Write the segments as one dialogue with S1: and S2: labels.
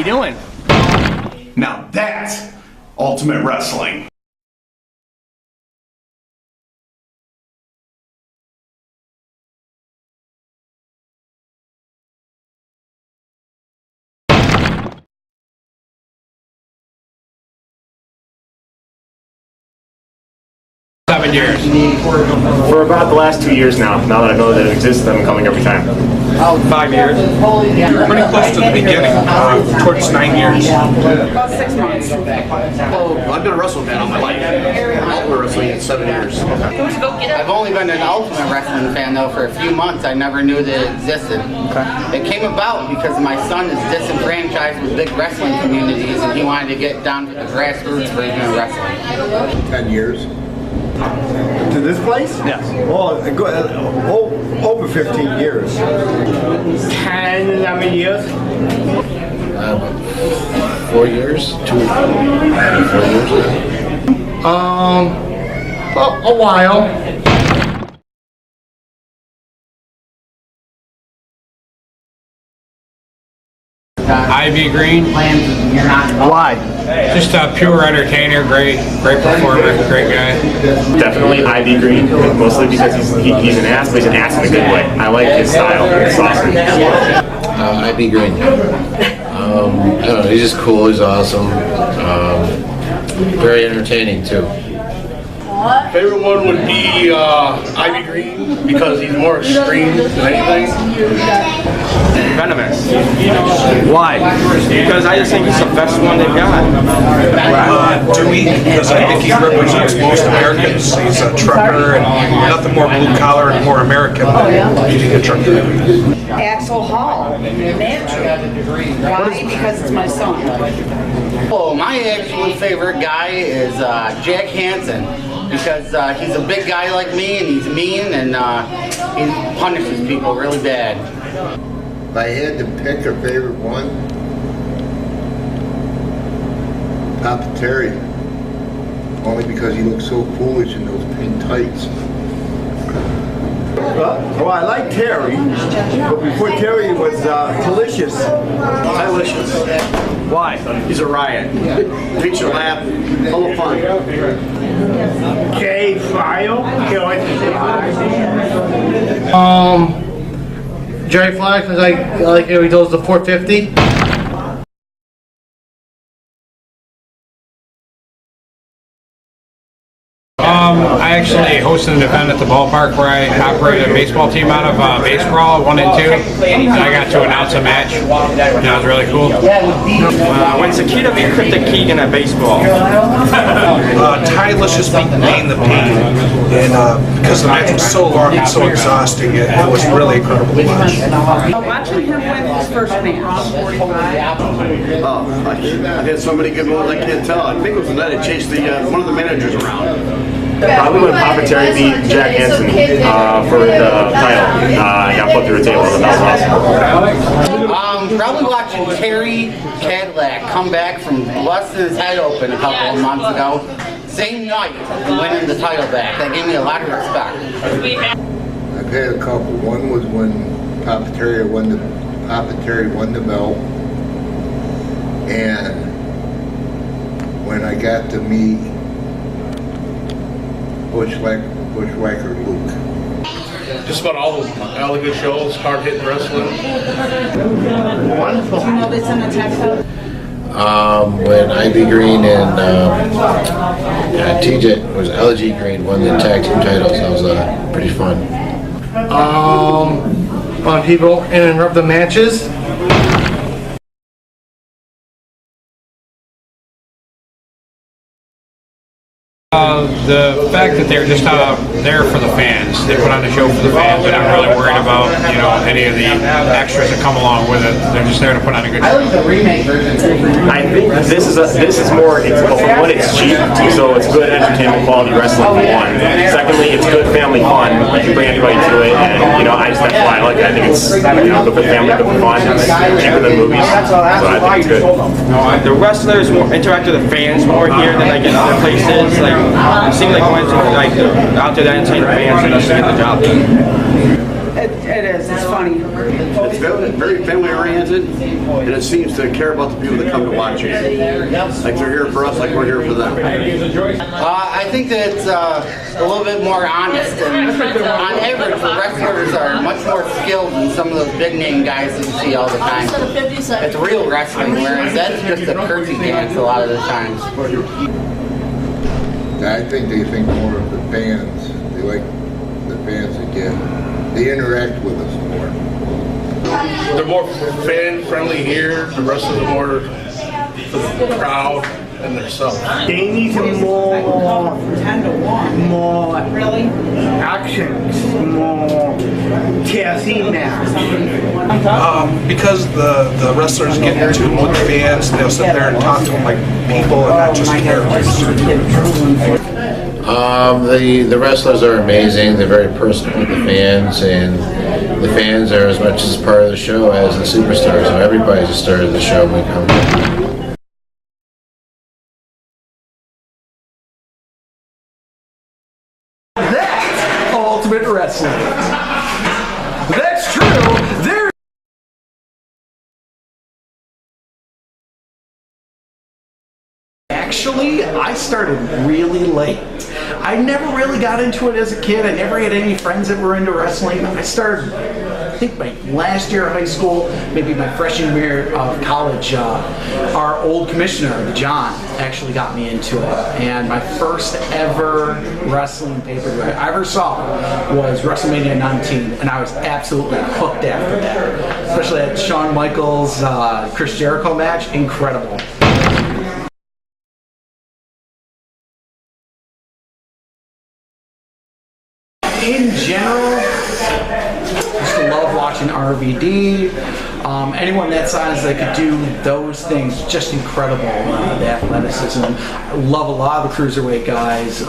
S1: you doing?
S2: Now that's Ultimate Wrestling.
S1: Years.
S3: For about the last 2 years now that I know that it exists, I'm coming every time.
S1: 5 years. Pretty close to the beginning, towards 9 years.
S4: About 6 months.
S5: Oh, I've been a wrestling fan all my life. Ultimate Wrestling in 7 years.
S4: I've only been an Ultimate Wrestling fan though for a few months. I never knew that it existed. It came about because my son is disenfranchised with big wrestling communities and he wanted to get down to the grassroots version of wrestling.
S5: 10 years.
S6: To this place?
S3: Yes.
S6: Oh, over 15 years.
S4: 10, 11 years.
S5: 4 years? 4 years?
S4: A while.
S1: Ivy Green.
S3: Why?
S1: Just a pure entertainer, great performer, great guy.
S3: Definitely Ivy Green, mostly because he's an ass, but he's an ass in a good way. I like his style. It's awesome.
S5: Ivy Green. I don't know, he's just cool, he's awesome. Very entertaining too.
S7: Favorite one would be Ivy Green because he's more extreme than anything.
S1: Venomous. Why? Because I just think he's the best one they've got.
S8: Dewey, because I think he represents most Americans. He's a trucker and nothing more blue collar and more American than being a trucker.
S9: Axel Hall, manager. Why? Because it's my son.
S4: Oh, my actual favorite guy is Jack Hansen because he's a big guy like me and he's mean and he punishes people really bad.
S5: If I had to pick a favorite one, Papa Terry. Only because he looks so foolish in those pin tights.
S6: Well, I like Terry, but before Terry was Delicious.
S7: Delicious.
S3: Why?
S7: He's a riot. Makes you laugh, full of fun.
S6: Jay File.
S4: Jerry Fly because I like how he does the 450.
S1: I actually hosted an event at the ballpark where I operated a baseball team out of Base Brawl 1 and 2, and I got to announce a match. And that was really cool.
S10: When's the key to be Cryptic Keegan at baseball?
S8: Ty Licious beat Maine the Pain, and because the match was so long and so exhausting, it was really incredible to watch.
S9: Watching him win his first match.
S7: Oh, I've had so many good ones I can't tell. I think it was the night I chased one of the managers around.
S3: Probably when Papa Terry beat Jack Hansen for the title. I got put through a table. That was awesome.
S4: Probably watching Terry Cadillac come back from busting his head open a couple of months ago. Same night, winning the title back. That gave me a lot of respect.
S5: I've had a couple. One was when Papa Terry won the belt, and when I got to meet Bushwhacker Luke.
S7: Just about all the good shows, hard hitting wrestling.
S4: Wonderful.
S9: You know they send a text out?
S5: When Ivy Green and TJ was LG Green won the tag team titles. That was pretty fun.
S4: Fun people interrupt the matches.
S1: The fact that they're just there for the fans. They put on a show for the fans. They're not really worried about, any of the extras that come along with it. They're just there to put on a good show.
S4: I like the remake version.
S3: I think this is more. For one, it's cheap, so it's good entertainment quality wrestling for one. Secondly, it's good family fun. You can bring anybody to it, and that's why I like it. I think it's good for the family, good for fun. It's cheaper than movies, so I think it's good.
S10: The wrestlers interact with the fans more here than like in other places. Like it seems like when out there that entertain the fans and us to get the job done.
S9: It is, it's funny.
S7: It's very family oriented, and it seems to care about the people that come to watch it. Like they're here for us, like we're here for them.
S4: I think that it's a little bit more honest, and on average, the wrestlers are much more skilled than some of those big name guys that you see all the time. It's real wrestling, whereas that's just a curtsy dance a lot of the times.
S5: I think they think more of the fans. They like the fans again. They interact with us more.
S11: They're more fan-friendly here. The rest of them more for the crowd and themselves.
S12: They need more actions, more TLC now.
S8: Because the wrestlers get into it with the fans, they'll sit there and talk to them like people and not just characters.
S13: The wrestlers are amazing. They're very personal with the fans, and the fans are as much as part of the show as the superstars. So everybody's a star of the show when we come here.
S2: That's Ultimate Wrestling. That's true. There. Actually, I started really late. I never really got into it as a kid. I never had any friends that were into wrestling. I started, I think, my last year of high school, maybe my freshman year of college. Our old commissioner, John, actually got me into it. And my first ever wrestling pay-per-view I ever saw was WrestleMania 19, and I was absolutely hooked after that. Especially that Shawn Michaels, Chris Jericho match, incredible. In general, I used to love watching RVD. Anyone that size that could do those things, just incredible. The athleticism. I love a lot of the cruiserweight guys.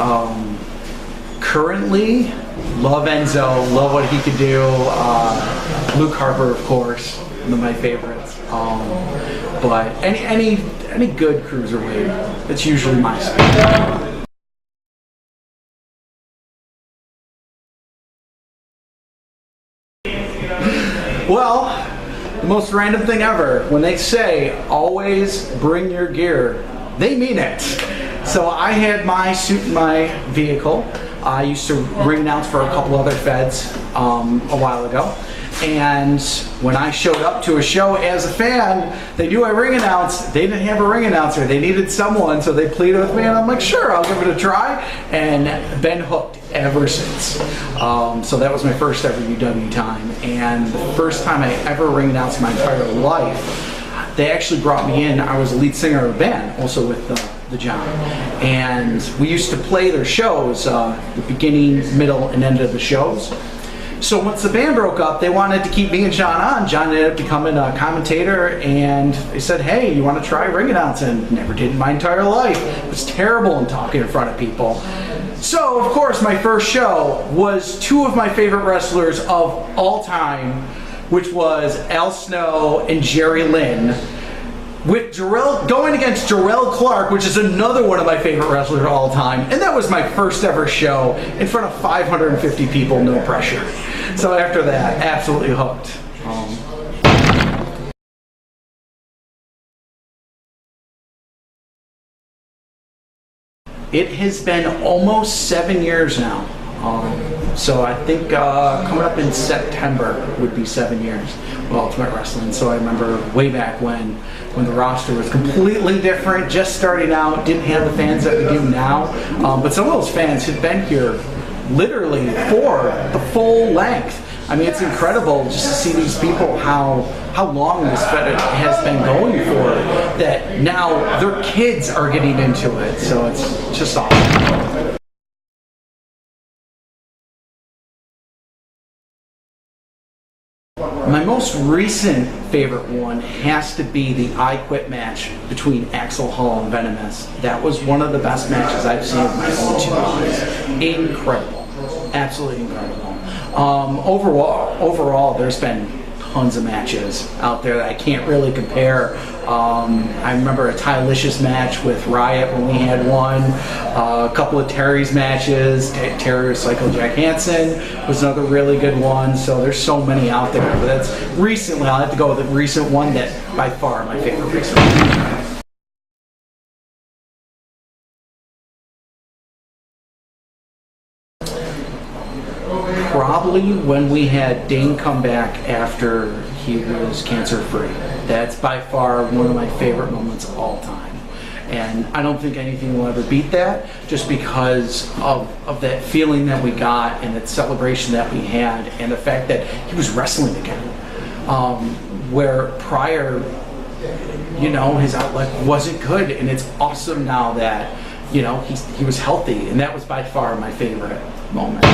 S2: Currently, love Enzo. Love what he could do. Luke Harper, of course, one of my favorites. But any good cruiserweight, that's usually my speed. Well, the most random thing ever, when they say always bring your gear, they mean it. So I had my suit in my vehicle. I used to ring announce for a couple other feds a while ago. And when I showed up to a show as a fan, they knew I ring announced. They didn't have a ring announcer. They needed someone, so they pleaded with me, and I'm like, sure, I'll give it a try. And been hooked ever since. So that was my first ever UW time. And the first time I ever ring announced in my entire life, they actually brought me in. I was the lead singer of a band, also with the John. And we used to play their shows, the beginning, middle, and end of the shows. So once the band broke up, they wanted to keep me and John on. John ended up becoming a commentator, and they said, hey, you want to try ring announcing? Never did in my entire life. It was terrible in talking in front of people. So, of course, my first show was two of my favorite wrestlers of all time, which was Al Snow and Jerry Lynn, with going against Jarrell Clark, which is another one of my favorite wrestlers of all time. And that was my first ever show in front of 550 people, no pressure. So after that, absolutely hooked. It has been almost 7 years now. So I think coming up in September would be 7 years with Ultimate Wrestling. So I remember way back when the roster was completely different, just starting out, didn't have the fans that we do now. But some of those fans had been here literally for the full length. I mean, it's incredible just to see these people, how long this fed has been going for, that now their kids are getting into it. So it's just awesome. My most recent favorite one has to be the I Quit match between Axel Hall and Venomous. That was one of the best matches I've seen in my own 2 eyes. Incredible. Absolutely incredible. Overall, there's been tons of matches out there that I can't really compare. I remember a Tylicious match with Riot when we had one. A couple of Terry's matches. Terry Psycho Jack Hansen was another really good one. So there's so many out there. But that's recently, I'll have to go with the recent one that by far my favorite recently. Probably when we had Dane come back after he was cancer-free. That's by far one of my favorite moments of all time. And I don't think anything will ever beat that, just because of that feeling that we got and that celebration that we had and the fact that he was wrestling again. Where prior, you know, his outlet wasn't good, and it's awesome now that, you know, he was healthy, and that was by far my favorite moment.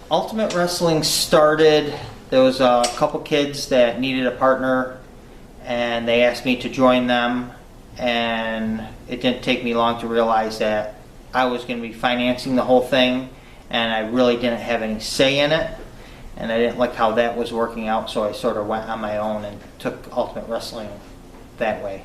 S14: Ultimate Wrestling started, there was a couple kids that needed a partner and they asked me to join them, and it didn't take me long to realize that I was going to be financing the whole thing and I really didn't have any say in it, and I didn't like how that was working out, so I sort of went on my own and took Ultimate Wrestling that way.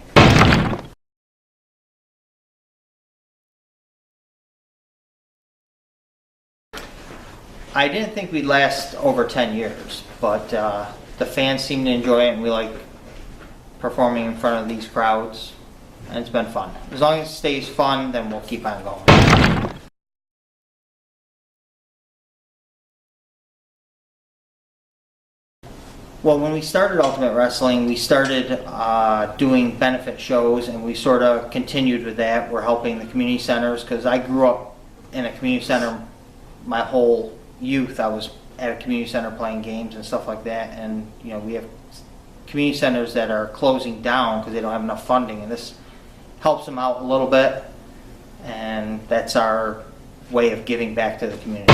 S14: I didn't think we'd last over 10 years, but the fans seem to enjoy it, and we like performing in front of these crowds, and it's been fun. As long as it stays fun, then we'll keep on going. Well, when we started Ultimate Wrestling, we started doing benefit shows, and we sort of continued with that. We're helping the community centers, because I grew up in a community center my whole youth. I was at a community center playing games and stuff like that, and you know, we have community centers that are closing down because they don't have enough funding, and this helps them out a little bit, and that's our way of giving back to the community.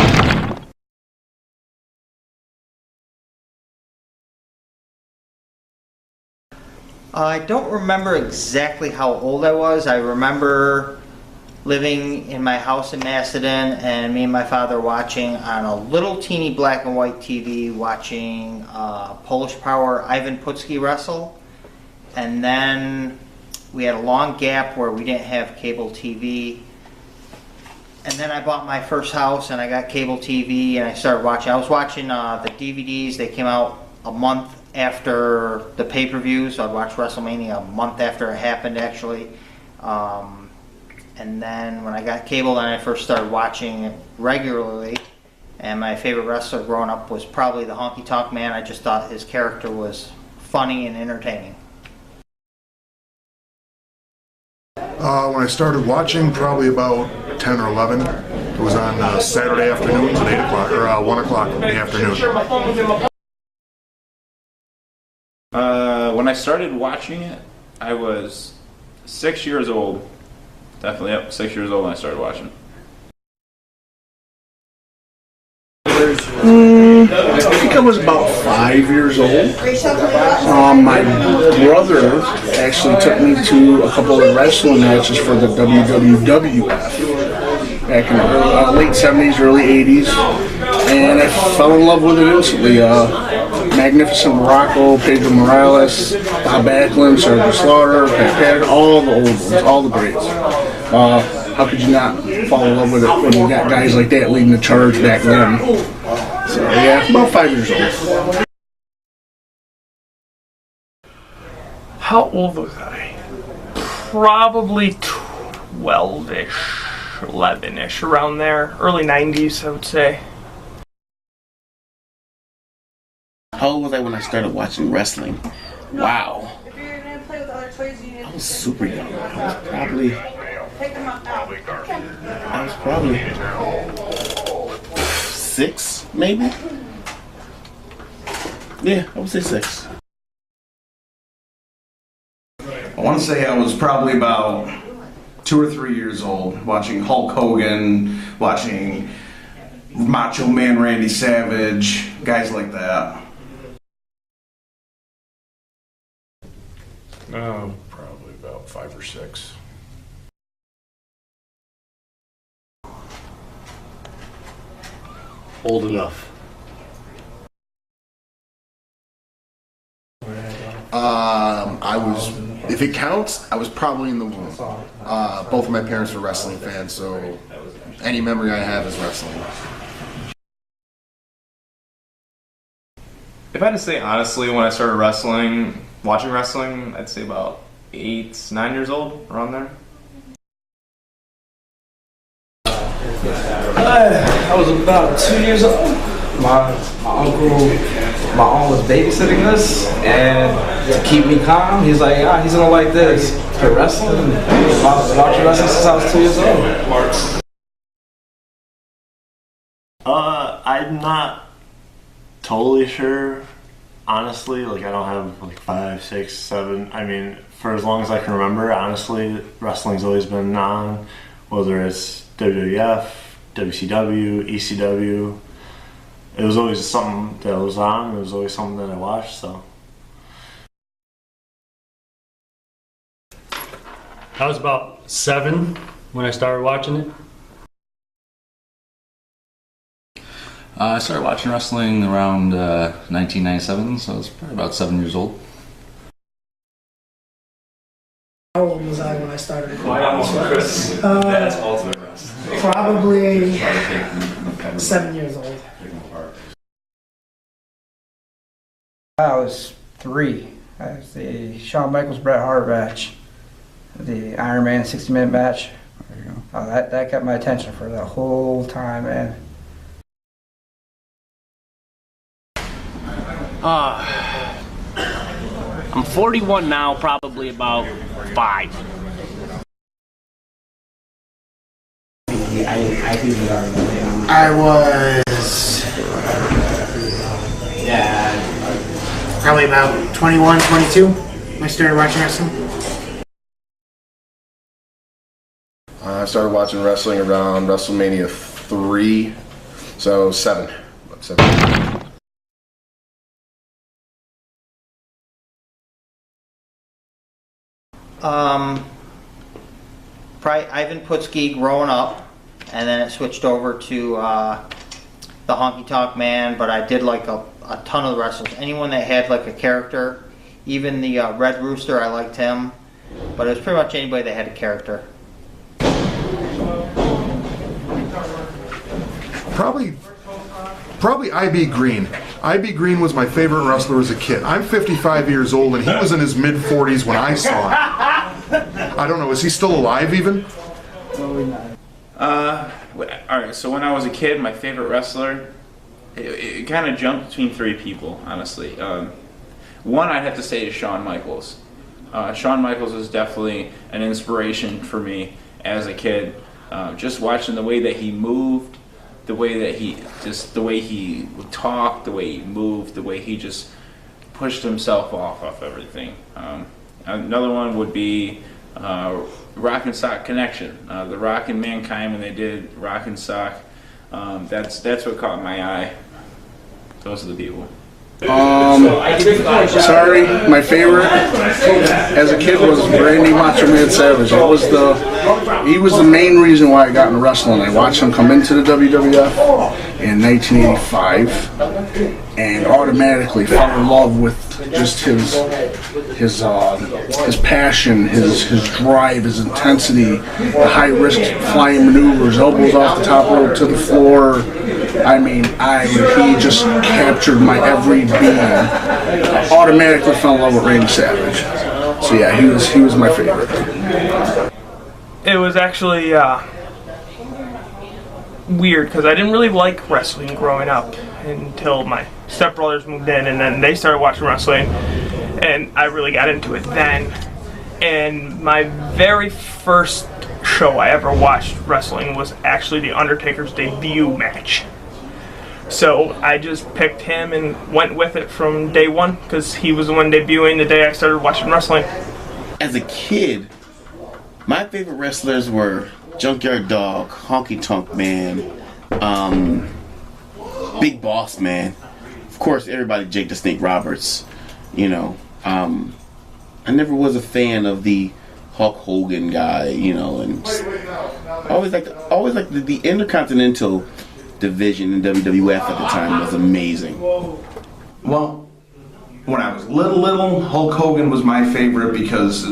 S14: I don't remember exactly how old I was. I remember living in my house in Macedon, and me and my father watching on a little teeny black and white TV, watching Polish Power Ivan Putski wrestle. And then we had a long gap where we didn't have cable TV. And then I bought my first house and I got cable TV and I started watching. I was watching the DVDs. They came out a month after the pay-per-view, so I'd watch WrestleMania a month after it happened, actually. And then when I got cable, then I first started watching it regularly. And my favorite wrestler growing up was probably the Honky Tonk Man. I just thought his character was funny and entertaining.
S15: When I started watching, probably about 10 or 11. It was on Saturday afternoons at 8 o'clock, or 1 o'clock in the afternoon.
S16: When I started watching it, I was 6 years old. Definitely, yep, 6 years old when I started watching.
S11: I think I was about 5 years old. My brother actually took me to a couple of wrestling matches for the WWF back in the late 70s, early 80s, and I fell in love with it instantly. Magnificent Morocco, Pedro Morales, Bob Backlund, Sergeant Slaughter, Pat Patterson, all the old ones, all the greats. How could you not fall in love with it when you got guys like that leading the charge back then? So yeah, about 5 years old.
S17: How old was I? Probably 12-ish, 11-ish, around there. Early 90s, I would say.
S18: How old was I when I started watching wrestling? Wow. I was super young. I was probably 6, maybe? Yeah, I would say 6.
S2: I want to say I was probably about 2 or 3 years old, watching Hulk Hogan, watching Macho Man Randy Savage, guys like that.
S11: Probably about 5 or 6.
S18: Old enough.
S19: I was, if it counts, I was probably in the womb. Both of my parents were wrestling fans, so any memory I have is wrestling.
S20: If I had to say honestly, when I started watching wrestling, I'd say about 8, 9 years old, around there.
S2: I was about 2 years old. My aunt was babysitting us, and to keep me calm, he's like, he's gonna like this. For wrestling, watching wrestling since I was 2 years old.
S21: I'm not totally sure, honestly. Like, I don't have like 5, 6, 7. I mean, for as long as I can remember, honestly, wrestling's always been on, whether it's WWF, WCW, ECW. It was always something that was on. It was always something that I watched, so.
S22: I was about 7 when I started watching it.
S23: I started watching wrestling around 1997, so I was probably about 7 years old.
S24: How old was I when I started?
S23: That's Ultimate Wrestling.
S24: Probably 7 years old.
S25: I was 3. I was the Shawn Michaels Bret Hart match, the Iron Man 60-minute match. There you go. That kept my attention for the whole time, man.
S26: I'm 41 now, probably about 5.
S12: I was probably about 21, 22 when I started watching wrestling.
S19: I started watching wrestling around WrestleMania 3, so 7. About 7.
S14: Probably Ivan Putski growing up, and then it switched over to the Honky Tonk Man, but I did like a ton of the wrestlers. Anyone that had like a character, even the Red Rooster, I liked him, but it was pretty much anybody that had a character.
S15: Probably I.B. Green. I.B. Green was my favorite wrestler as a kid. I'm 55 years old, and he was in his mid-40s when I saw him. I don't know, is he still alive even?
S16: Alright, so when I was a kid, my favorite wrestler, it kind of jumped between 3 people, honestly. One I'd have to say is Shawn Michaels. Shawn Michaels is definitely an inspiration for me as a kid. Just watching the way that he moved, the way he would talk, the way he moved, the way he just pushed himself off everything. Another one would be Rock and Sock Connection. The Rock and Mankind, when they did Rock and Sock, that's what caught my eye. Those are the people.
S11: Sorry, my favorite as a kid was Randy Macho Man Savage. He was the main reason why I got into wrestling. I watched him come into the WWF in 1985 and automatically fell in love with just his passion, his drive, his intensity, the high risk flying maneuvers, elbows off the top rope to the floor. I mean, he just captured my every being. I automatically fell in love with Randy Savage. So yeah, he was my favorite.
S17: It was actually weird because I didn't really like wrestling growing up until my stepbrothers moved in, and then they started watching wrestling, and I really got into it then. And my very first show I ever watched wrestling was actually The Undertaker's debut match. So I just picked him and went with it from day one because he was the one debuting the day I started watching wrestling.
S18: As a kid, my favorite wrestlers were Junkyard Dog, Honky Tonk Man, Big Boss Man, of course everybody Jake the Snake Roberts, you know. I never was a fan of the Hulk Hogan guy, you know, and I always liked the Intercontinental division in WWF at the time was amazing.
S1: Well, when I was little, Hulk Hogan was my favorite because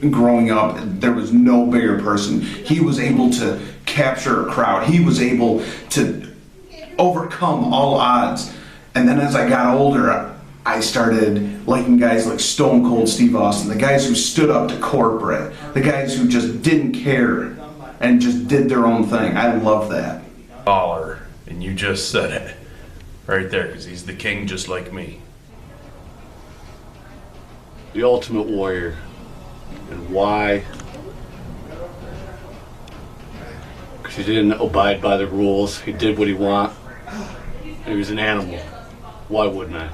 S1: growing up, there was no bigger person. He was able to capture a crowd. He was able to overcome all odds. And then as I got older, I started liking guys like Stone Cold Steve Austin, the guys who stood up to corporate, the guys who just didn't care and just did their own thing. I love that.
S3: Baller, and you just said it right there, because he's the king just like me.
S6: The Ultimate Warrior. And why? Because he didn't abide by the rules. He did what he wanted. He was an animal. Why wouldn't I?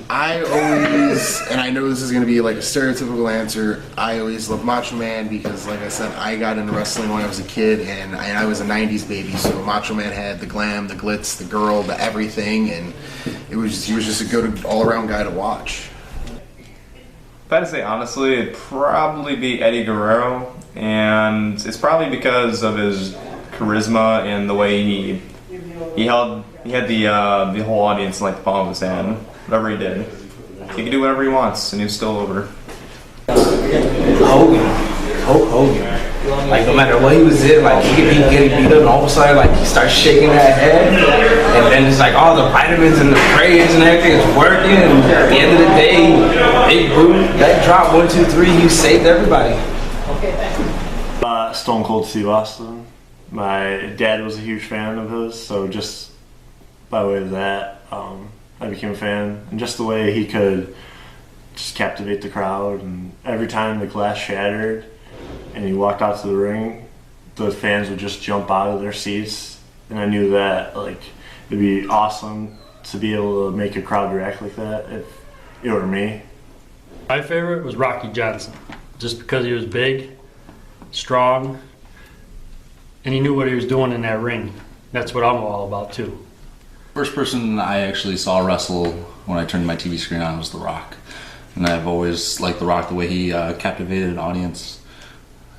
S19: I always, and I know this is going to be like a stereotypical answer, I always loved Macho Man because, like I said, I got into wrestling when I was a kid, and I was a 90s baby, so Macho Man had the glam, the glitz, the girl, the everything, and he was just a good all-around guy to watch.
S20: If I had to say honestly, it'd probably be Eddie Guerrero, and it's probably because of his charisma and the way he had the whole audience in like the palm of his hand. Whatever he did, he could do whatever he wants, and he was still over.
S7: Hulk Hogan. Like, no matter what he was in, like, he could be getting beat up, and all of a sudden, like, he starts shaking that head, and then it's like all the vitamins and the prayers and everything is working, and at the end of the day, big boot, that drop 1, 2, 3, he saved everybody.
S21: Stone Cold Steve Austin. My dad was a huge fan of his, so just by way of that, I became a fan, and just the way he could just captivate the crowd, and every time the glass shattered and he walked out to the ring, the fans would just jump out of their seats, and I knew that like it'd be awesome to be able to make a crowd react like that if it were me.
S22: My favorite was Rocky Johnson, just because he was big, strong, and he knew what he was doing in that ring. That's what I'm all about too.
S23: First person I actually saw wrestle when I turned my TV screen on was The Rock. And I've always liked The Rock, the way he captivated an audience.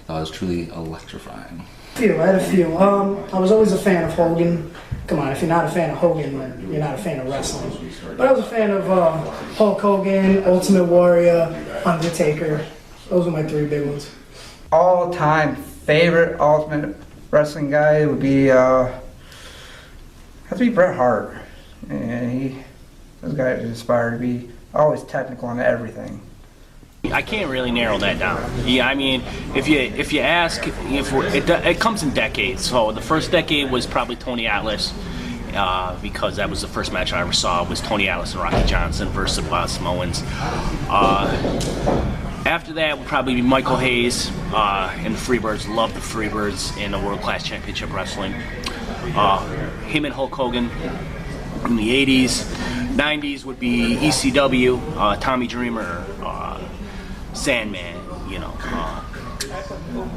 S23: I thought it was truly electrifying.
S24: I had a few. I was always a fan of Hogan. Come on, if you're not a fan of Hogan, then you're not a fan of wrestling. But I was a fan of Hulk Hogan, Ultimate Warrior, Undertaker. Those are my 3 big ones.
S25: All-time favorite Ultimate Wrestling guy would be have to be Bret Hart. And this guy is inspired to be always technical on everything.
S26: I can't really narrow that down. Yeah, I mean, if you ask, it comes in decades. So the first decade was probably Tony Atlas, because that was the first match I ever saw. Was Tony Atlas and Rocky Johnson versus Bob Samoans. After that would probably be Michael Hayes and the Freebirds. Love the Freebirds in the World Class Championship Wrestling. Him and Hulk Hogan in the 80s. 90s would be ECW, Tommy Dreamer, Sandman. You know,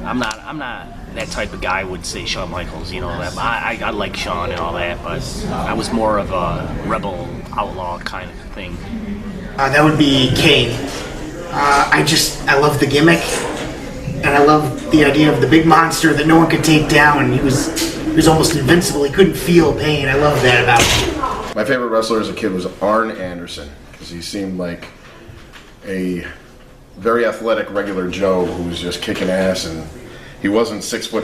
S26: I'm not that type of guy. Would say Shawn Michaels. You know, I like Shawn and all that, but I was more of a rebel outlaw kind of thing.
S12: That would be Kane. I love the gimmick, and I love the idea of the big monster that no one could take down. He was almost invincible. He couldn't feel pain. I love that about him.
S4: My favorite wrestler as a kid was Arn Anderson, because he seemed like a very athletic regular Joe who was just kicking ass, and he wasn't 6'5",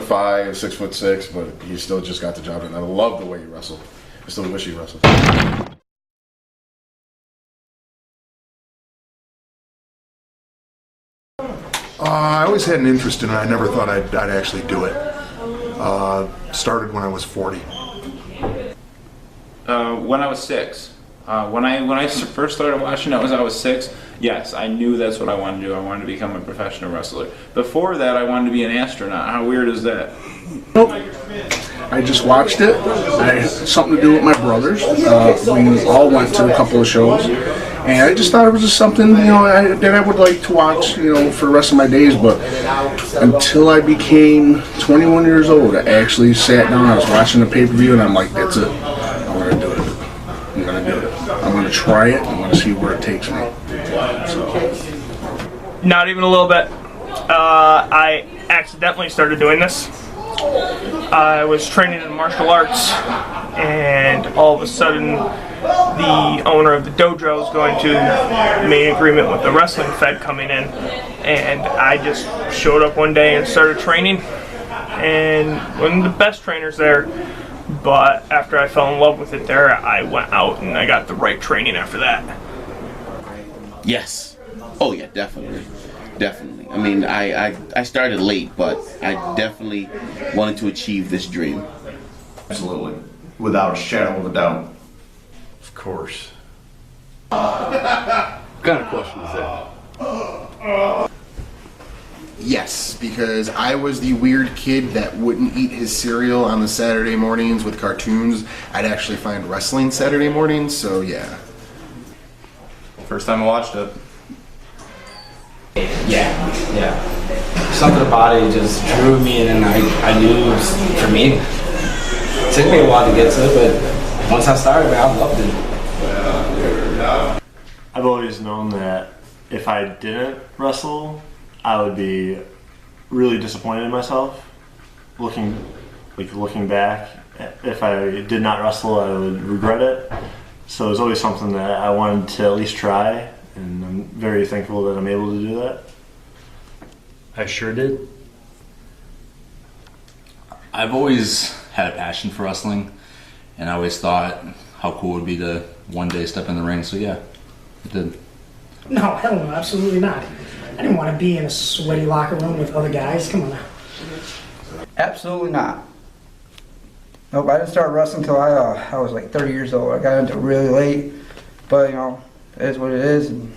S4: 6'6", but he still just got the job done. I love the way he wrestled. I still wish he wrestled.
S15: I always had an interest in it. I never thought I'd actually do it. Started when I was 40.
S16: When I was 6. When I first started watching it, I was 6. Yes, I knew that's what I wanted to do. I wanted to become a professional wrestler. Before that, I wanted to be an astronaut. How weird is that?
S11: Nope. I just watched it. I had something to do with my brothers. We all went to a couple of shows. And I just thought it was just something, that I would like to watch, for the rest of my days. But until I became 21 years old, I actually sat down, I was watching the pay-per-view, and I'm like, that's it. I'm going to do it. I'm going to do it. I'm going to try it. I'm going to see where it takes me.
S17: Not even a little bit. I accidentally started doing this. I was training in martial arts, and all of a sudden the owner of the dojo is going to make an agreement with the wrestling fed coming in, and I just showed up one day and started training, and one of the best trainers there, but after I fell in love with it there, I went out and I got the right training after that.
S18: Yes. Oh yeah, definitely. Definitely. I mean, I started late, but I definitely wanted to achieve this dream.
S1: Absolutely. Without a shadow of a doubt.
S3: Of course.
S6: What kind of question is that?
S19: Yes, because I was the weird kid that wouldn't eat his cereal on the Saturday mornings with cartoons. I'd actually find wrestling Saturday mornings, so yeah.
S20: First time I watched it.
S7: Yeah. Something about it just drew me in, and I knew it was for me. It took me a while to get to it, but once I started, man, I loved it.
S21: I've always known that if I didn't wrestle, I would be really disappointed in myself. Looking back, if I did not wrestle, I would regret it. So it was always something that I wanted to at least try, and I'm very thankful that I'm able to do that.
S22: I sure did.
S23: I've always had a passion for wrestling, and I always thought how cool it would be to one day step in the ring, so yeah, it did.
S24: No, hell no, absolutely not. I didn't want to be in a sweaty locker room with other guys. Come on now.
S25: Absolutely not. Nope, I didn't start wrestling until I was like 30 years old. I got into it really late, but it is what it is, and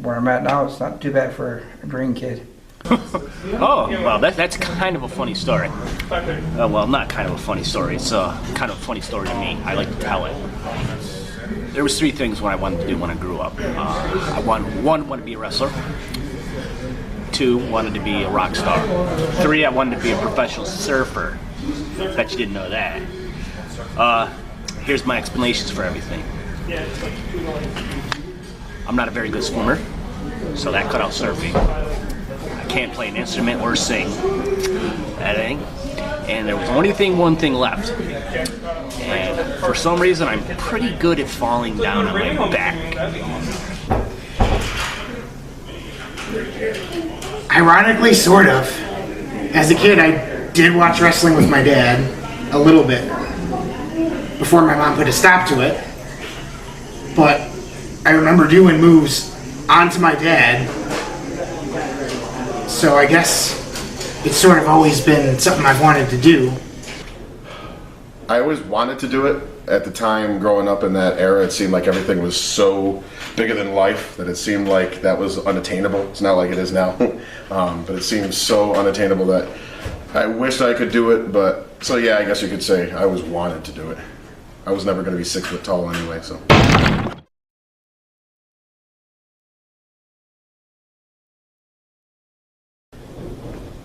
S25: where I'm at now, it's not too bad for a green kid.
S26: Oh, well, that's kind of a funny story. Well, not kind of a funny story. It's kind of a funny story to me. I like to tell it. There was 3 things what I wanted to do when I grew up. I wanted to be a wrestler. 2, wanted to be a rock star. 3, I wanted to be a professional surfer. Bet you didn't know that. Here's my explanations for everything. I'm not a very good swimmer, so that cut out surfing. I can't play an instrument or sing. That ain't. And there was only one thing left. And for some reason, I'm pretty good at falling down on my back.
S12: Ironically, sort of. As a kid, I did watch wrestling with my dad a little bit before my mom put a stop to it. But I remember doing moves onto my dad. So I guess it's sort of always been something I've wanted to do.
S4: I always wanted to do it at the time growing up in that era, it seemed like everything was so bigger than life that it seemed like that was unattainable. It's not like it is now, but it seems so unattainable that I wished I could do it. But so yeah, I guess you could say I always wanted to do it. I was never going to be 6 foot tall anyway, so.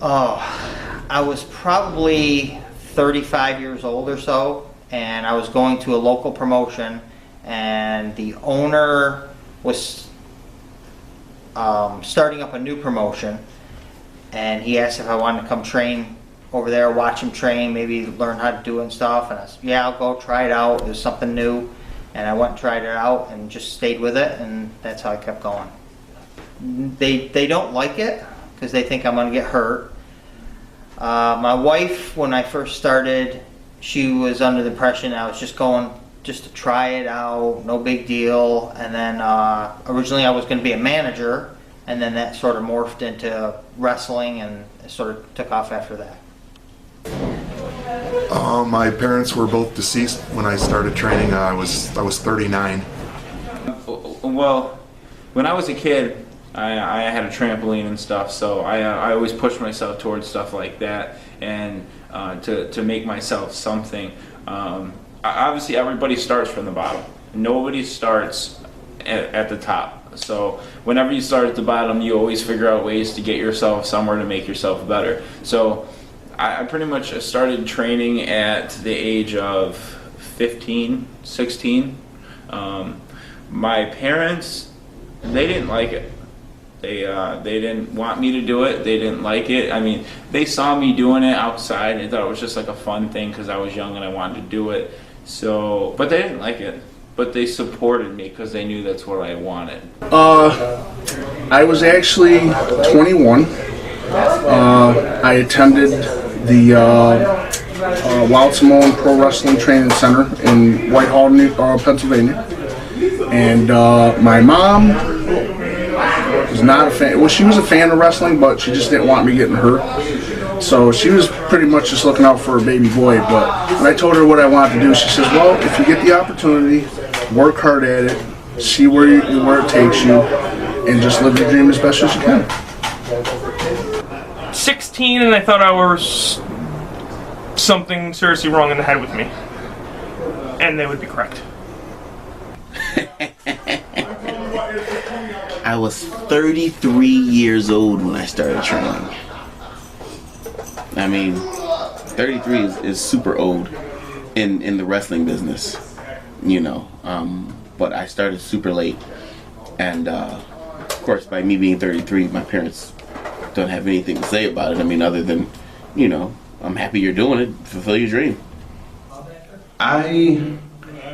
S14: Oh, I was probably 35 years old or so, and I was going to a local promotion, and the owner was starting up a new promotion, and he asked if I wanted to come train over there, watch him train, maybe learn how to do it and stuff, and I said, yeah, I'll go try it out. It was something new, and I went and tried it out and just stayed with it, and that's how I kept going. They don't like it because they think I'm going to get hurt. My wife, when I first started, she was under the impression I was just going just to try it out, no big deal. And then originally I was going to be a manager, and then that sort of morphed into wrestling, and it sort of took off after that.
S15: My parents were both deceased when I started training. I was 39.
S16: Well, when I was a kid, I had a trampoline and stuff, so I always pushed myself towards stuff like that, and to make myself something. Obviously, everybody starts from the bottom. Nobody starts at the top. So whenever you start at the bottom, you always figure out ways to get yourself somewhere to make yourself better. So I pretty much started training at the age of 15, 16. My parents, they didn't like it. They didn't want me to do it. They didn't like it. I mean, they saw me doing it outside and thought it was just like a fun thing because I was young and I wanted to do it. So, but they didn't like it. But they supported me because they knew that's what I wanted.
S11: I was actually 21. I attended the Wild Samoan Pro Wrestling Training Center in Whitehall, Pennsylvania. And my mom was not a fan. Well, she was a fan of wrestling, but she just didn't want me getting hurt. So she was pretty much just looking out for her baby boy. But when I told her what I wanted to do, she says, well, if you get the opportunity, work hard at it, see where it takes you, and just live your dream as best as you can.
S17: 16, and I thought I was something seriously wrong in the head with me. And they would be correct.
S18: I was 33 years old when I started training. I mean, 33 is super old in the wrestling business, you know. But I started super late, and of course, by me being 33, my parents don't have anything to say about it. I mean, other than, you know, I'm happy you're doing it. Fulfill your dream.
S1: I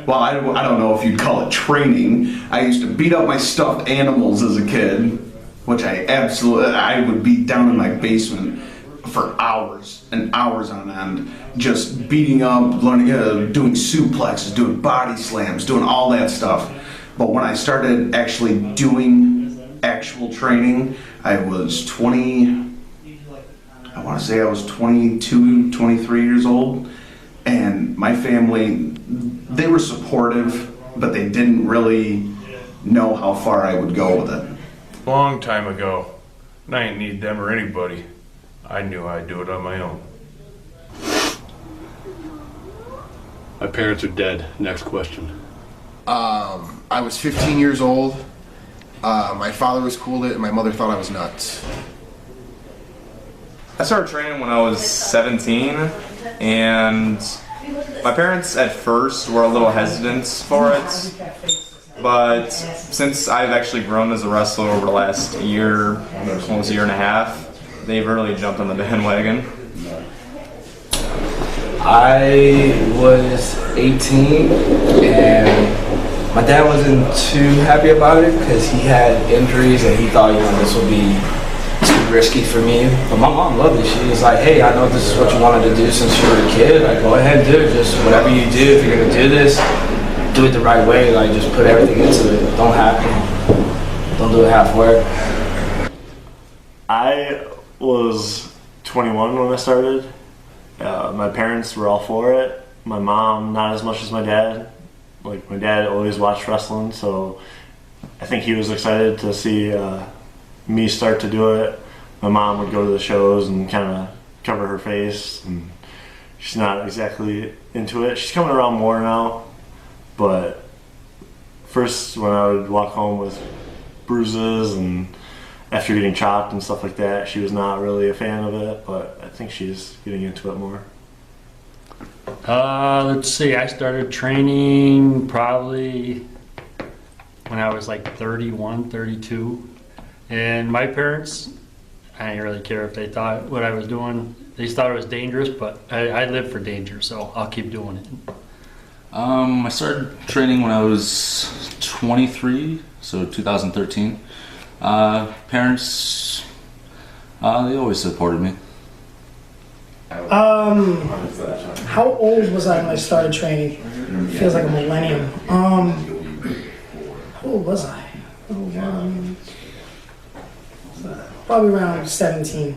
S1: don't know if you'd call it training. I used to beat up my stuffed animals as a kid, which I would beat down in my basement for hours and hours on end, just beating up, learning, doing suplexes, doing body slams, doing all that stuff. But when I started actually doing actual training, I was 22, 23 years old, and my family, they were supportive, but they didn't really know how far I would go with it.
S3: Long time ago, and I ain't need them or anybody. I knew I'd do it on my own.
S6: My parents are dead. Next question.
S19: I was 15 years old. My father was cool with it, and my mother thought I was nuts.
S20: I started training when I was 17, and my parents at first were a little hesitant for it, but since I've actually grown as a wrestler over the last year, almost a year and a half, they've really jumped on the bandwagon.
S7: I was 18, and my dad wasn't too happy about it because he had injuries and he thought, you know, this would be too risky for me. But my mom loved it. She was like, hey, I know this is what you wanted to do since you were a kid. Like, go ahead and do it. Just whatever you do, if you're gonna do this, do it the right way. Like, just put everything into it. Don't do it halfway.
S21: I was 21 when I started. My parents were all for it, my mom, not as much as my dad. Like, my dad always watched wrestling, so I think he was excited to see me start to do it. My mom would go to the shows and kind of cover her face, and she's not exactly into it. She's coming around more now, but first when I would walk home with bruises and after getting chopped and stuff like that, she was not really a fan of it, but I think she's getting into it more.
S22: Let's see, I started training probably when I was like 31, 32. And my parents, I didn't really care if they thought what I was doing. They thought it was dangerous, but I live for danger, so I'll keep doing it.
S23: I started training when I was 23, so 2013. Parents, they always supported me.
S24: How old was I when I started training? Feels like a millennium. How old was I? Probably around 17.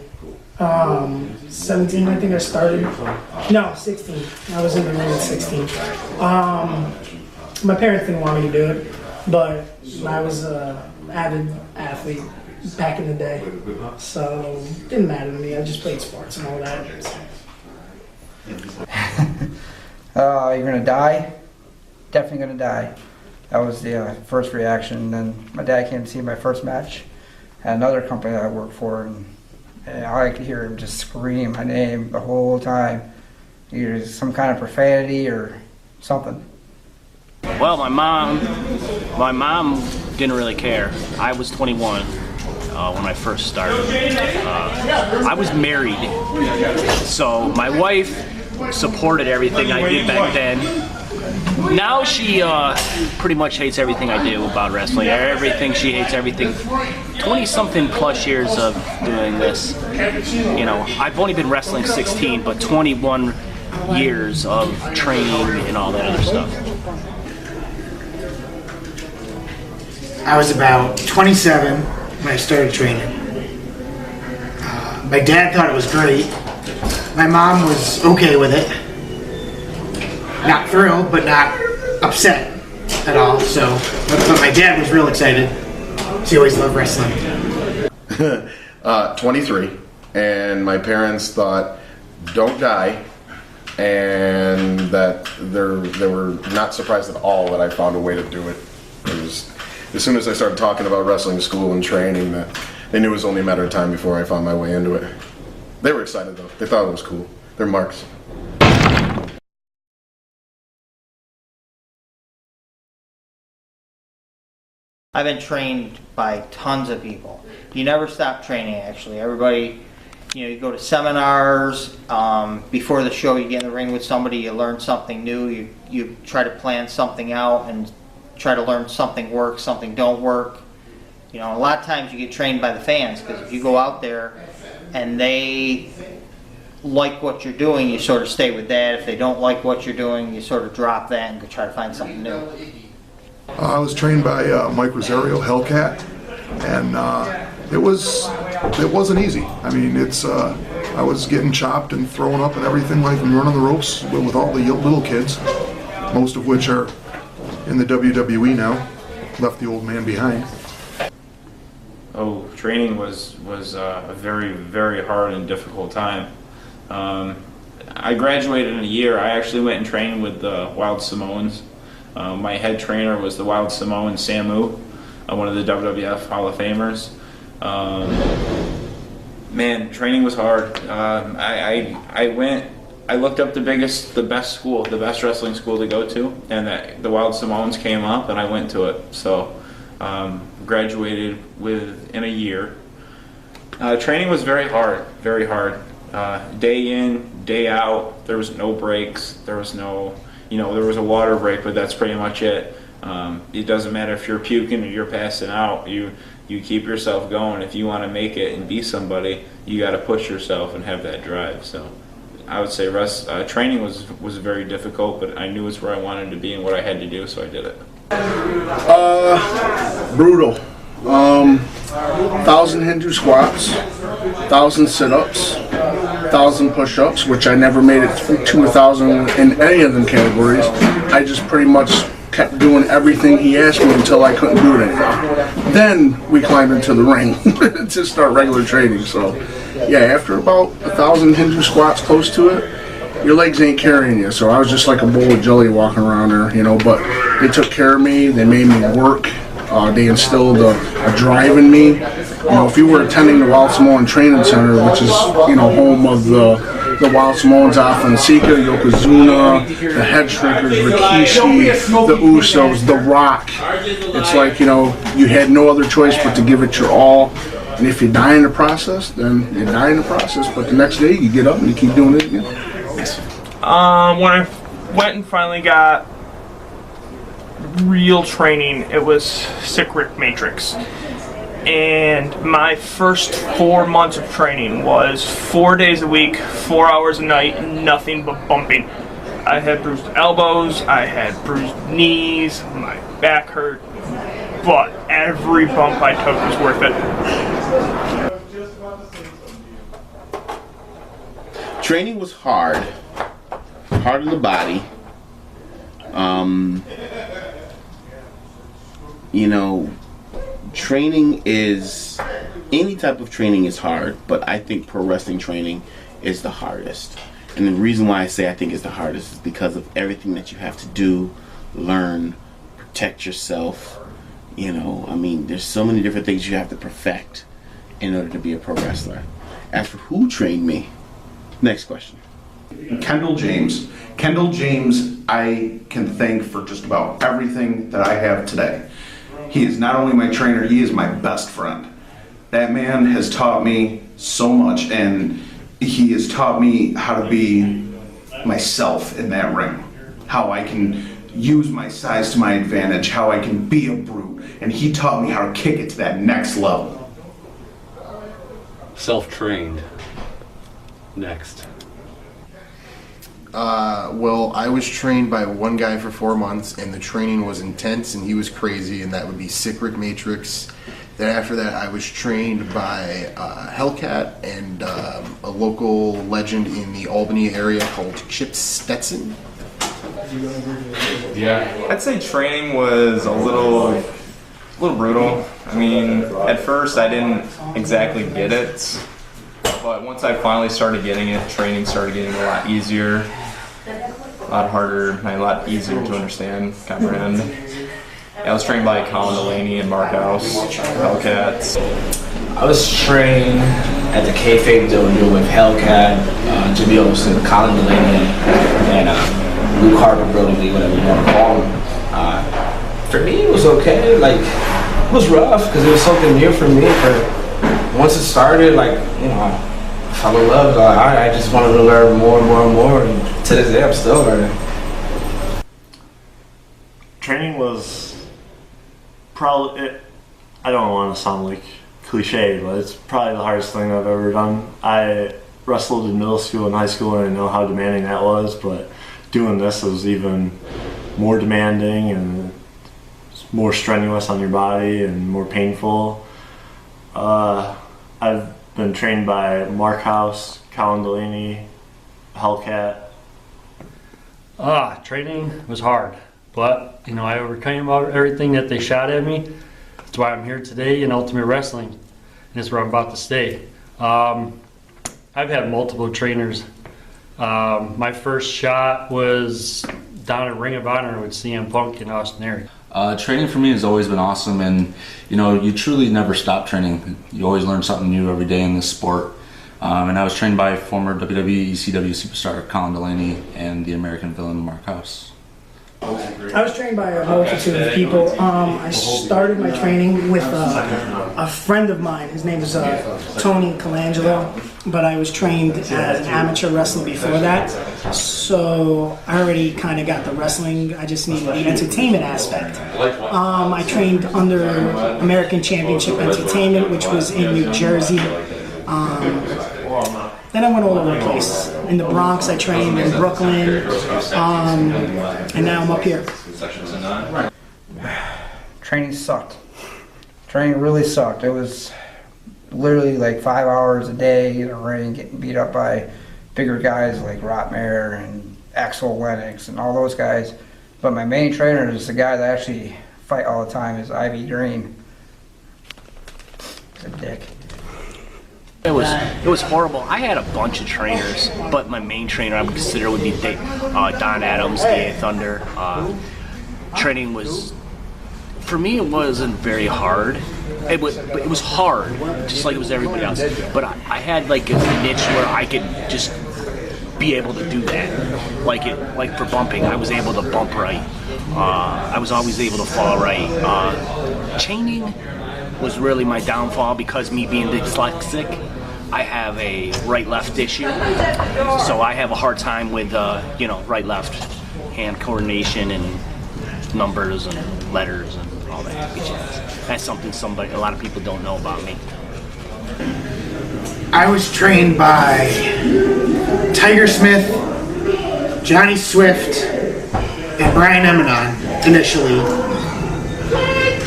S24: 17, I think I started. No, 16. I was in the ring at 16. My parents didn't want me to do it, but I was an avid athlete back in the day, so it didn't matter to me. I just played sports and all that.
S25: You're gonna die? Definitely gonna die. That was the first reaction. Then my dad came to see my first match at another company that I worked for, and I could hear him just scream my name the whole time. Either some kind of profanity or something.
S26: Well, my mom didn't really care. I was 21 when I first started. I was married, so my wife supported everything I did back then. Now she pretty much hates everything I do about wrestling. She hates everything. 20-something plus years of doing this. You know, I've only been wrestling 16, but 21 years of training and all that other stuff.
S12: I was about 27 when I started training. My dad thought it was great. My mom was okay with it. Not thrilled, but not upset at all. So, but my dad was real excited. He always loved wrestling.
S4: 23, and my parents thought, "Don't die," and that they were not surprised at all that I found a way to do it. It was, as soon as I started talking about wrestling school and training, that they knew it was only a matter of time before I found my way into it. They were excited though. They thought it was cool. They're marks.
S14: I've been trained by tons of people. You never stop training, actually. Everybody, you go to seminars. Before the show, you get in the ring with somebody, you learn something new. You try to plan something out and try to learn something works, something don't work. A lot of times you get trained by the fans, because if you go out there and they like what you're doing, you sort of stay with that. If they don't like what you're doing, you sort of drop that and go try to find something new.
S15: I was trained by Mike Rosario, Hellcat, and it wasn't easy. I mean, I was getting chopped and thrown up and everything, like, and running the ropes with all the little kids, most of which are in the WWE now. Left the old man behind.
S16: Oh, training was a very, very hard and difficult time. I graduated in a year. I actually went and trained with the Wild Samoans. My head trainer was the Wild Samoan Samu, one of the WWF Hall of Famers. Man, training was hard. I looked up the best school, the best wrestling school to go to, and the Wild Samoans came up, and I went to it. So, graduated within a year. Training was very hard, very hard. Day in, day out. There was no breaks. There was no. There was a water break, but that's pretty much it. It doesn't matter if you're puking or you're passing out. You keep yourself going. If you want to make it and be somebody, you got to push yourself and have that drive. So, I would say training was very difficult, but I knew it's where I wanted to be and what I had to do, so I did it.
S11: Brutal. 1,000 Hindu squats, 1,000 sit-ups, 1,000 push-ups, which I never made it to 1,000 in any of them categories. I just pretty much kept doing everything he asked me until I couldn't do it anymore. Then we climbed into the ring to start regular training. So yeah, after about 1,000 Hindu squats, close to it, your legs ain't carrying you. So I was just like a bowl of jelly walking around there, you know, but they took care of me. They made me work. They instilled a drive in me. You know, if you were attending the Wild Samoan Training Center, which is, you know, home of the Wild Samoans, Alpha and Sika, Yokozuna, the Head Shrinkers, Rikishi, the Usos, The Rock. It's like, you know, you had no other choice but to give it your all. And if you die in the process, then you die in the process. But the next day, you get up and you keep doing it again.
S17: When I went and finally got real training, it was Sikrik Matrix. And my first 4 months of training was 4 days a week, 4 hours a night, nothing but bumping. I had bruised elbows, I had bruised knees, my back hurt, but every bump I took was worth it.
S18: Training was hard on the body. You know, training is, any type of training is hard, but I think pro wrestling training is the hardest. And the reason why I say I think it's the hardest is because of everything that you have to do, learn, protect yourself. You know, I mean, there's so many different things you have to perfect in order to be a pro wrestler. As for who trained me, next question.
S1: Kendall James. Kendall James, I can thank for just about everything that I have today. He is not only my trainer, he is my best friend. That man has taught me so much, and he has taught me how to be myself in that ring. How I can use my size to my advantage, how I can be a brute, and he taught me how to kick it to that next level.
S6: Self-trained. Next.
S19: Well, I was trained by one guy for 4 months, and the training was intense, and he was crazy, and that would be Sikrik Matrix. Then after that, I was trained by Hellcat and a local legend in the Albany area called Chip Stetson.
S20: Yeah, I'd say training was a little brutal. I mean, at first I didn't exactly get it, but once I finally started getting it, training started getting a lot easier, a lot harder, and a lot easier to understand, comprehend. I was trained by Colin Delaney and Mark House, Hellcats.
S7: I was trained at the Kayfabe dojo with Hellcat, Jimmy Olsen, Colin Delaney, and Luke Harper, Brody Lee, whatever you want to call him. For me, it was okay. Like, it was rough because it was something new for me. But once it started, like, you know, I fell in love. Like, I just wanted to learn more and more and more. And to this day, I'm still learning.
S21: Training was probably, I don't want to sound like cliche, but it's probably the hardest thing I've ever done. I wrestled in middle school and high school, and I know how demanding that was, but doing this was even more demanding and more strenuous on your body and more painful. I've been trained by Mark House, Colin Delaney, Hellcat.
S22: Training was hard, but you know, I overcame everything that they shot at me. That's why I'm here today in Ultimate Wrestling, and that's where I'm about to stay. I've had multiple trainers. My first shot was down at Ring of Honor with CM Punk and Austin Aries.
S23: Training for me has always been awesome, and you know, you truly never stop training. You always learn something new every day in this sport. And I was trained by former WWE ECW superstar Colin Delaney and the American Villain Mark House.
S24: I was trained by a multitude of people. I started my training with a friend of mine. His name is Tony Colangelo, but I was trained as an amateur wrestler before that. So I already kind of got the wrestling. I just needed the entertainment aspect. I trained under American Championship Entertainment, which was in New Jersey. Then I went all over the place. In the Bronx, I trained in Brooklyn, and now I'm up here.
S25: Training sucked. Training really sucked. It was literally like 5 hours a day in a ring, getting beat up by bigger guys like Rotmare and Axel Lennox and all those guys. But my main trainer is the guy that actually fight all the time is Ivy Green. He's a dick.
S26: It was horrible. I had a bunch of trainers, but my main trainer I would consider would be Don Adams, Day of Thunder. Training was, for me, it wasn't very hard. It was hard, just like it was everybody else. But I had like a niche where I could just be able to do that. Like for bumping, I was able to bump right. I was always able to fall right. Chaining was really my downfall because me being dyslexic, I have a right-left issue, so I have a hard time with right-left hand coordination and numbers and letters and all that happy jazz. That's something a lot of people don't know about me.
S12: I was trained by Tiger Smith, Johnny Swift, and Brian Eminon initially,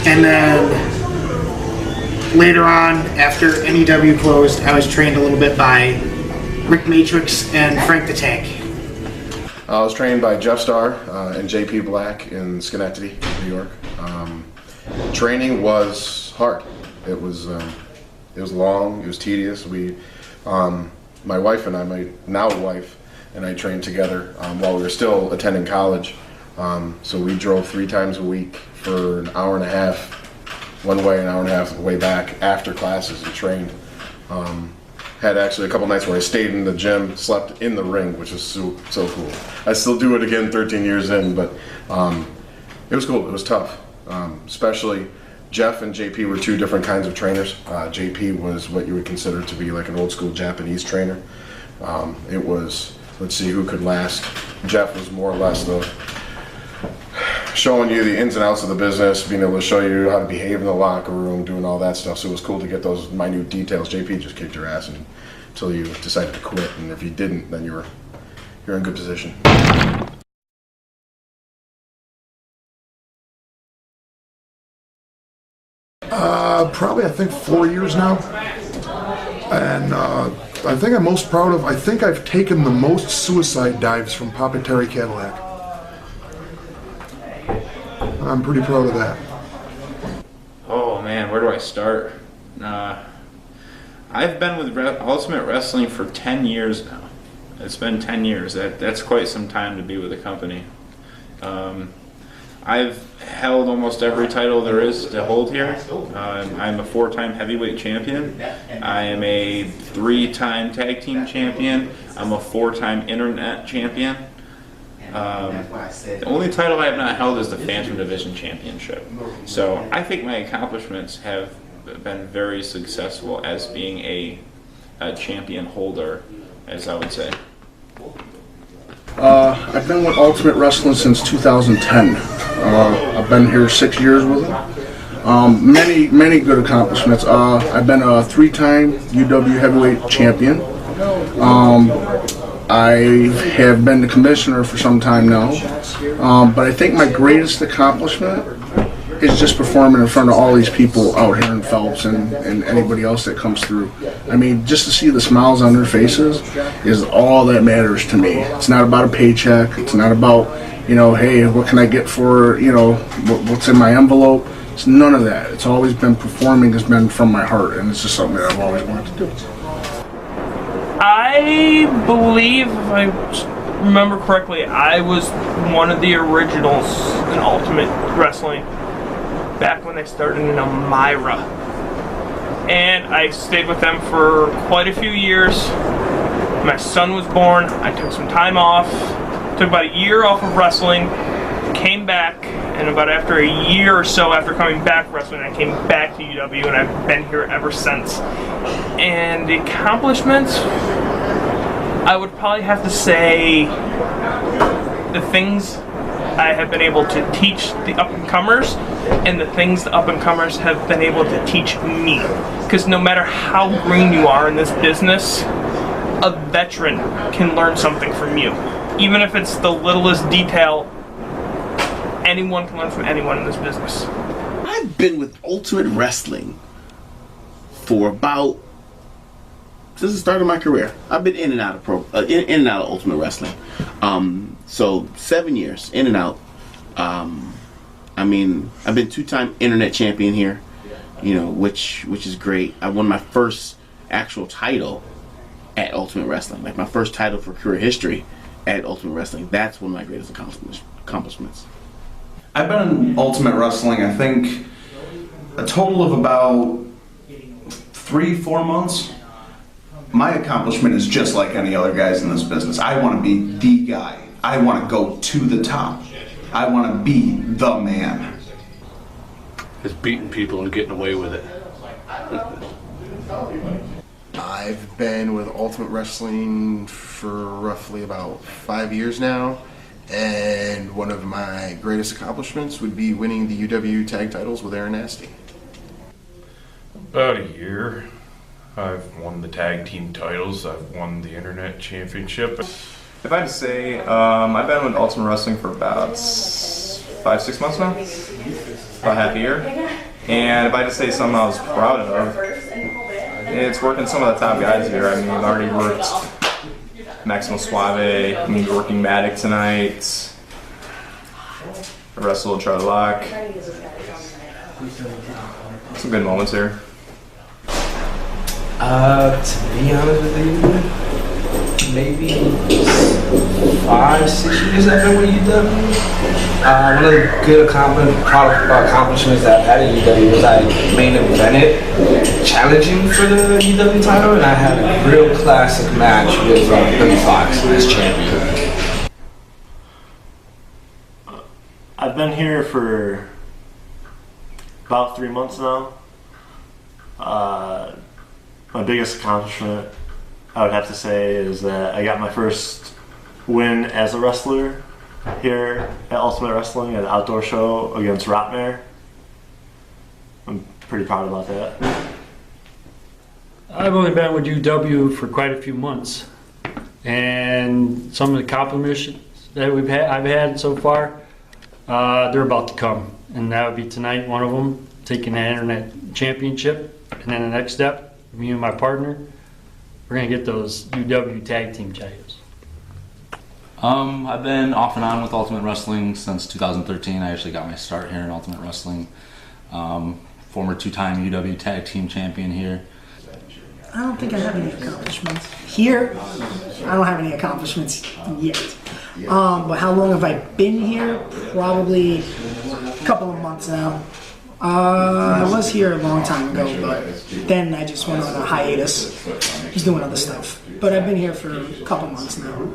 S12: and then later on, after NEW closed, I was trained a little bit by Rick Matrix and Frank the Tank.
S4: I was trained by Jeff Starr and JP Black in Schenectady, New York. Training was hard. It was long. It was tedious. My wife and I, my now wife and I, trained together while we were still attending college. So we drove 3 times a week for an hour and a half one way, an hour and a half way back after classes and trained. Had actually a couple nights where I stayed in the gym, slept in the ring, which is so cool. I still do it again 13 years in, but it was cool. It was tough. Especially Jeff and JP were 2 different kinds of trainers. JP was what you would consider to be like an old school Japanese trainer. It was, let's see who could last. Jeff was more or less the showing you the ins and outs of the business, being able to show you how to behave in the locker room, doing all that stuff. So it was cool to get those minute details. JP just kicked your ass until you decided to quit, and if you didn't, then you're in good position.
S15: Probably I think 4 years now, and I think I'm most proud of. I think I've taken the most suicide dives from Papa Terry Cadillac. I'm pretty proud of that.
S16: Oh man, where do I start? I've been with Ultimate Wrestling for 10 years now. It's been 10 years. That's quite some time to be with the company. I've held almost every title there is to hold here. I'm a 4-time heavyweight champion. I am a 3-time tag team champion. I'm a 4-time internet champion. The only title I have not held is the Phantom Division Championship. So I think my accomplishments have been very successful as being a champion holder, as I would say.
S11: I've been with Ultimate Wrestling since 2010. I've been here 6 years with it. Many good accomplishments. I've been a 3-time UW heavyweight champion. I have been the commissioner for some time now, but I think my greatest accomplishment is just performing in front of all these people out here in Phelps and anybody else that comes through. I mean, just to see the smiles on their faces is all that matters to me. It's not about a paycheck. It's not about, hey, what can I get for, what's in my envelope. It's none of that. It's always been performing has been from my heart, and it's just something that I've always wanted to do.
S17: I believe, if I remember correctly, I was one of the originals in Ultimate Wrestling back when they started in Elmira. And I stayed with them for quite a few years. My son was born. I took some time off. Took about a year off of wrestling. Came back, and about after a year or so after coming back from wrestling, I came back to UW, and I've been here ever since. And the accomplishments, I would probably have to say the things I have been able to teach the up-and-comers and the things the up-and-comers have been able to teach me. Because no matter how green you are in this business, a veteran can learn something from you. Even if it's the littlest detail, anyone can learn from anyone in this business.
S18: I've been with Ultimate Wrestling for about since the start of my career. I've been in and out of in and out of Ultimate Wrestling. So 7 years in and out. I mean, I've been 2-time internet champion here, you know, which is great. I won my first actual title at Ultimate Wrestling, like my first title for career history at Ultimate Wrestling. That's one of my greatest accomplishments.
S1: I've been in Ultimate Wrestling, I think, a total of about 3-4 months. My accomplishment is just like any other guys in this business. I want to be the guy. I want to go to the top. I want to be the man.
S6: It's beating people and getting away with it.
S19: I've been with Ultimate Wrestling for roughly about 5 years now, and one of my greatest accomplishments would be winning the UW tag titles with Aaron Nasty.
S3: About a year. I've won the tag team titles. I've won the internet championship.
S20: If I had to say, I've been with Ultimate Wrestling for about 5-6 months now, about half a year. And if I had to say something I was proud of, it's working some of the top guys here. I mean, I've already worked Maximo Suave, I'm going to be working Matic tonight. I wrestled Charlie Locke. Some good moments here.
S7: To be honest with you, maybe 5-6 years I've been with UW. One of the good accomplishments that I've had at UW was I main evented challenging for the UW title, and I had a real classic match with Billy Fox as champion.
S21: I've been here for about 3 months now. My biggest accomplishment, I would have to say, is that I got my first win as a wrestler here at Ultimate Wrestling at an outdoor show against Rotmare. I'm pretty proud about that.
S22: I've only been with UW for quite a few months, and some of the accomplishments that I've had so far, they're about to come, and that would be tonight. One of them, taking the internet championship, and then the next step, me and my partner, we're gonna get those UW tag team titles.
S23: I've been off and on with Ultimate Wrestling since 2013. I actually got my start here in Ultimate Wrestling. Former 2-time UW tag team champion here.
S24: I don't think I have any accomplishments. Here, I don't have any accomplishments yet. But how long have I been here? Probably a couple of months now. I was here a long time ago, but then I just went on a hiatus, just doing other stuff. But I've been here for a couple months now.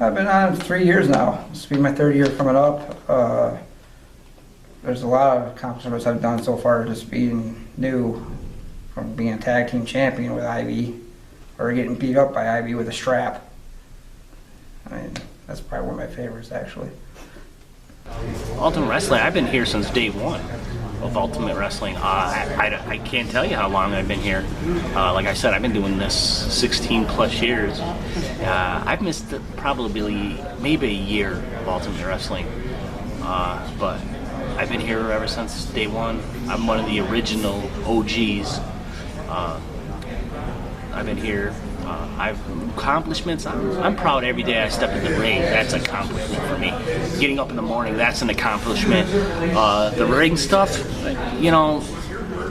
S25: I've been on 3 years now. This will be my 3rd year coming up. There's a lot of accomplishments I've done so far, just being new, from being a tag team champion with Ivy, or getting beat up by Ivy with a strap. I mean, that's probably one of my favorites, actually.
S26: Ultimate Wrestling, I've been here since day one of Ultimate Wrestling. I can't tell you how long I've been here. Like I said, I've been doing this 16 plus years. I've missed probably maybe a year of Ultimate Wrestling, but I've been here ever since day one. I'm one of the original OGs. I've been here. Accomplishments, I'm proud every day I step in the ring. That's an accomplishment for me. Getting up in the morning, that's an accomplishment. The ring stuff, you know,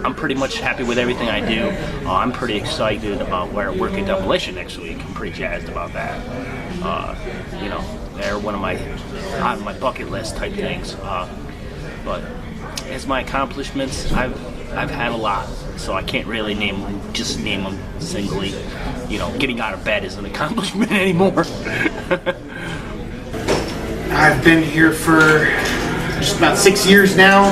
S26: I'm pretty much happy with everything I do. I'm pretty excited about where I work at Demolition next week. I'm pretty jazzed about that. You know, they're one of my on my bucket list type things. But as my accomplishments, I've had a lot, so I can't really name them singly. You know, getting out of bed is an accomplishment anymore.
S12: I've been here for just about 6 years now.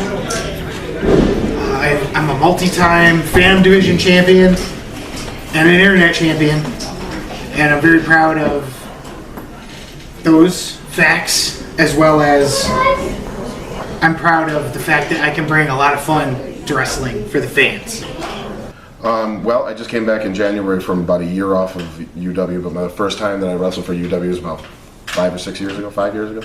S12: I'm a multi-time Phantom Division champion and an Internet champion, and I'm very proud of those facts, as well as I'm proud of the fact that I can bring a lot of fun to wrestling for the fans.
S4: Well, I just came back in January from about a year off of UW, but my first time that I wrestled for UW was about 5 years ago.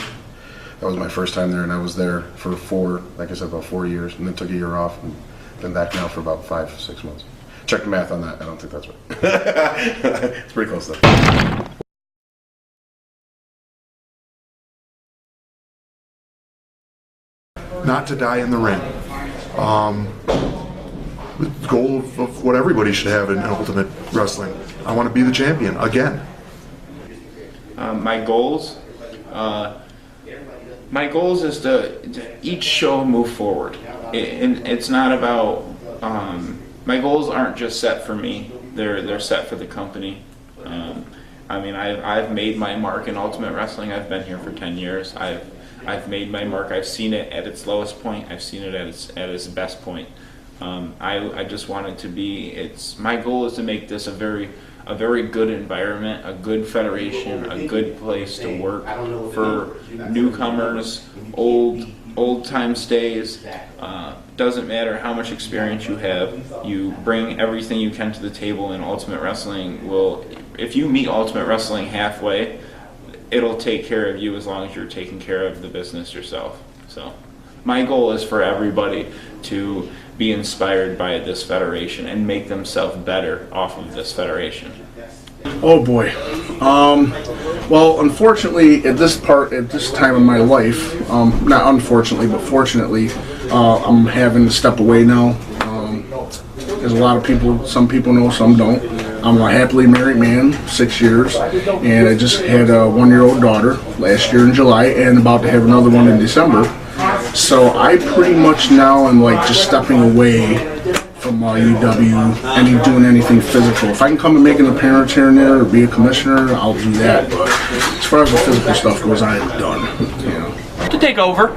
S4: That was my first time there, and I was there for about 4 years, and then took a year off, and been back now for about 5-6 months. Check the math on that. I don't think that's right. It's pretty close though.
S15: Not to die in the ring. The goal of what everybody should have in Ultimate Wrestling. I want to be the champion again.
S16: My goals is to each show move forward. And it's not about my goals aren't just set for me. They're set for the company. I mean, I've made my mark in Ultimate Wrestling. I've been here for 10 years. I've made my mark. I've seen it at its lowest point. I've seen it at its best point. I just want it to be. My goal is to make this a very good environment, a good federation, a good place to work for newcomers, old time stays. Doesn't matter how much experience you have. You bring everything you can to the table, and Ultimate Wrestling if you meet Ultimate Wrestling halfway, it'll take care of you as long as you're taking care of the business yourself. So my goal is for everybody to be inspired by this federation and make themselves better off of this federation.
S11: Oh boy. Well, unfortunately, at this time in my life, not unfortunately, but fortunately, I'm having to step away now. As a lot of people, some people know, some don't. I'm a happily married man, 6 years, and I just had a 1-year-old daughter last year in July, and about to have another one in December. So I pretty much now am like just stepping away from UW and doing anything physical. If I can come and make an appearance here and there or be a commissioner, I'll do that. But as far as the physical stuff goes, I'm done. You know.
S17: To take over.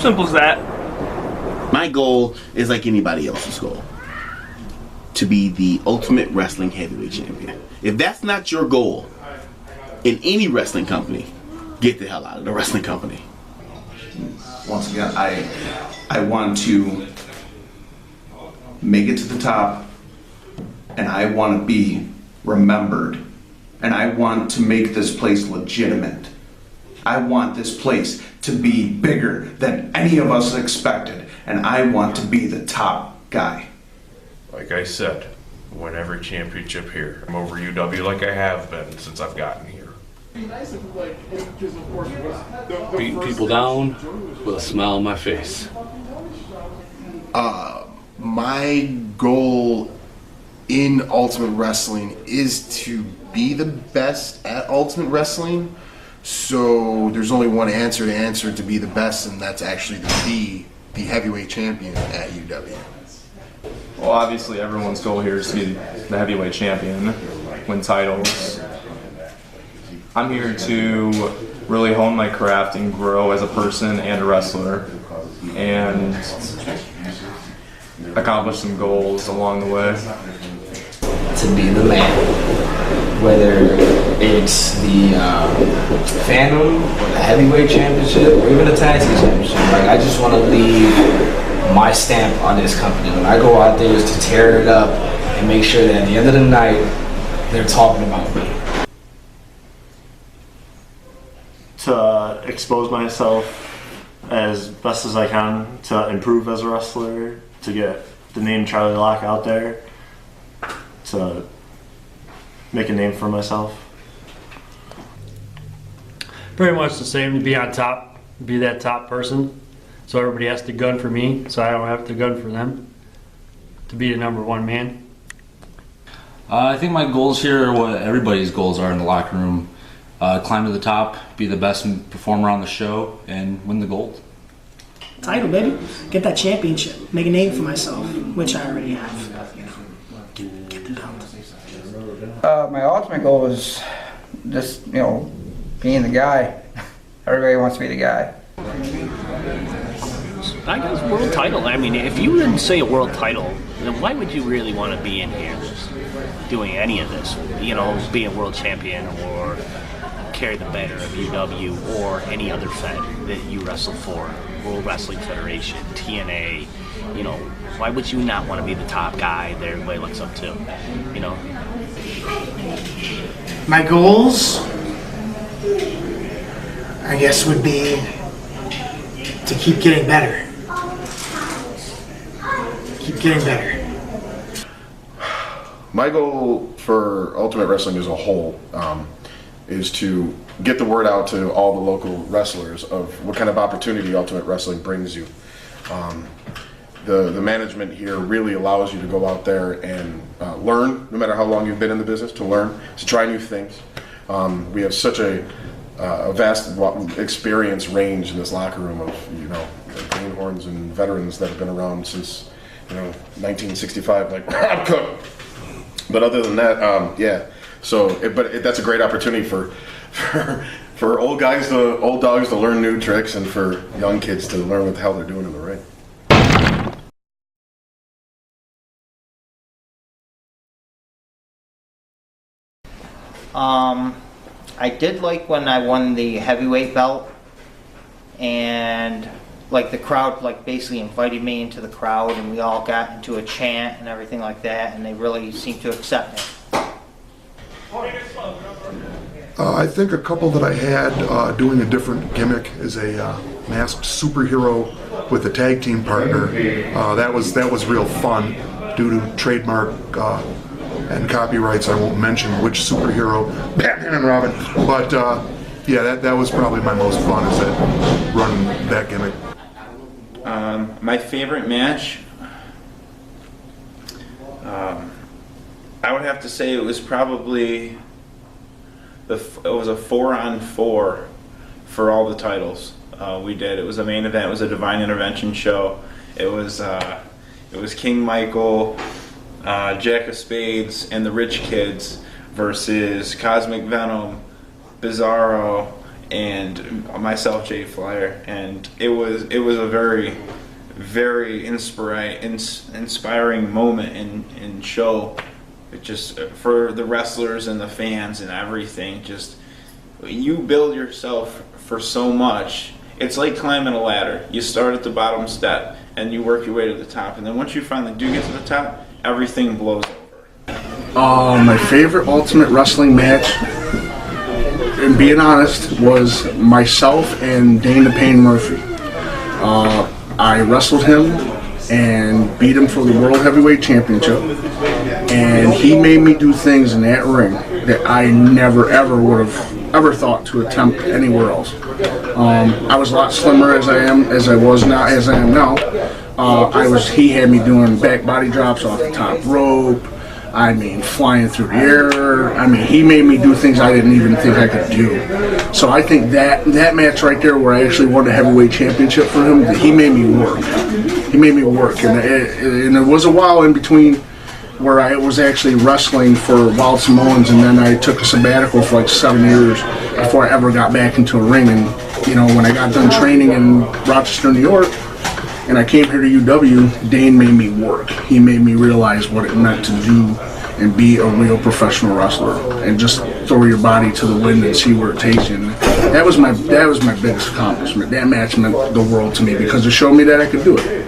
S17: Simple as that.
S18: My goal is like anybody else's goal. To be the Ultimate Wrestling Heavyweight Champion. If that's not your goal in any wrestling company, get the hell out of the wrestling company.
S1: Once again, I want to make it to the top, and I want to be remembered, and I want to make this place legitimate. I want this place to be bigger than any of us expected, and I want to be the top guy.
S3: Like I said, win every championship here. I'm over UW like I have been since I've gotten here.
S6: Beating people down with a smile on my face.
S19: My goal in Ultimate Wrestling is to be the best at Ultimate Wrestling. So there's only one answer to be the best, and that's actually to be the heavyweight champion at UW.
S20: Well, obviously everyone's goal here is to be the heavyweight champion, win titles. I'm here to really hone my craft and grow as a person and a wrestler, and accomplish some goals along the way.
S7: To be the man, whether it's the Phantom or the Heavyweight Championship or even the Tag Team Championship. Like, I just want to leave my stamp on this company. When I go out there, is to tear it up and make sure that at the end of the night, they're talking about me.
S21: To expose myself as best as I can, to improve as a wrestler, to get the name Charlie Locke out there, to make a name for myself.
S22: Pretty much the same, to be on top, be that top person. So everybody has to gun for me, so I don't have to gun for them. To be the #1 man.
S23: I think my goals here are what everybody's goals are in the locker room. Climb to the top, be the best performer on the show, and win the gold.
S24: Title, baby. Get that championship. Make a name for myself, which I already have. Get the belt.
S25: My ultimate goal is just, being the guy. Everybody wants to be the guy.
S26: I guess world title. I mean, if you didn't say a world title, then why would you really want to be in here doing any of this? Be a world champion or carry the banner of UW or any other fed that you wrestle for, World Wrestling Federation, TNA. Why would you not want to be the top guy that everybody looks up to?
S12: My goals, I guess, would be to keep getting better. Keep getting better.
S4: My goal for Ultimate Wrestling as a whole is to get the word out to all the local wrestlers of what kind of opportunity Ultimate Wrestling brings you. The management here really allows you to go out there and learn, no matter how long you've been in the business, to learn, to try new things. We have such a vast experience range in this locker room of, you know, greenhorns and veterans that have been around since, you know, 1965, like Rob Cook. But other than that, yeah. So, that's a great opportunity for old dogs to learn new tricks, and for young kids to learn what the hell they're doing in the ring.
S14: I did like when I won the heavyweight belt, and like the crowd like basically invited me into the crowd, and we all got into a chant and everything like that, and they really seemed to accept me.
S15: I think a couple that I had doing a different gimmick as a masked superhero with a tag team partner. That was real fun due to trademark and copyrights. I won't mention which superhero, Batman and Robin, but yeah, that was probably my most fun, is that running that gimmick.
S16: My favorite match, I would have to say it was probably it was a 4-on-4 for all the titles. We did. It was a main event. It was a Divine Intervention show. It was King Michael, Jack of Spades, and the Rich Kids versus Cosmic Venom, Bizarro, and myself, Jay Flyer. And it was a very, very inspiring moment in show. It just, for the wrestlers and the fans and everything, just, you build yourself for so much. It's like climbing a ladder. You start at the bottom step and you work your way to the top, and then once you finally do get to the top, everything blows over.
S11: My favorite Ultimate Wrestling match, and being honest, was myself and Dane the Pain Murphy. I wrestled him and beat him for the World Heavyweight Championship, and he made me do things in that ring that I never ever would have ever thought to attempt anywhere else. I was a lot slimmer as I was now. He had me doing back body drops off the top rope. I mean, flying through the air. I mean, he made me do things I didn't even think I could do. So I think that match right there, where I actually won the heavyweight championship for him, he made me work. He made me work, and it was a while in between where I was actually wrestling for Wild Samoans, and then I took a sabbatical for like 7 years before I ever got back into a ring. And you know, when I got done training in Rochester, New York, and I came here to UW, Dane made me work. He made me realize what it meant to do and be a real professional wrestler, and just throw your body to the wind and see where it takes you. And that was my biggest accomplishment. That match meant the world to me because it showed me that I could do it.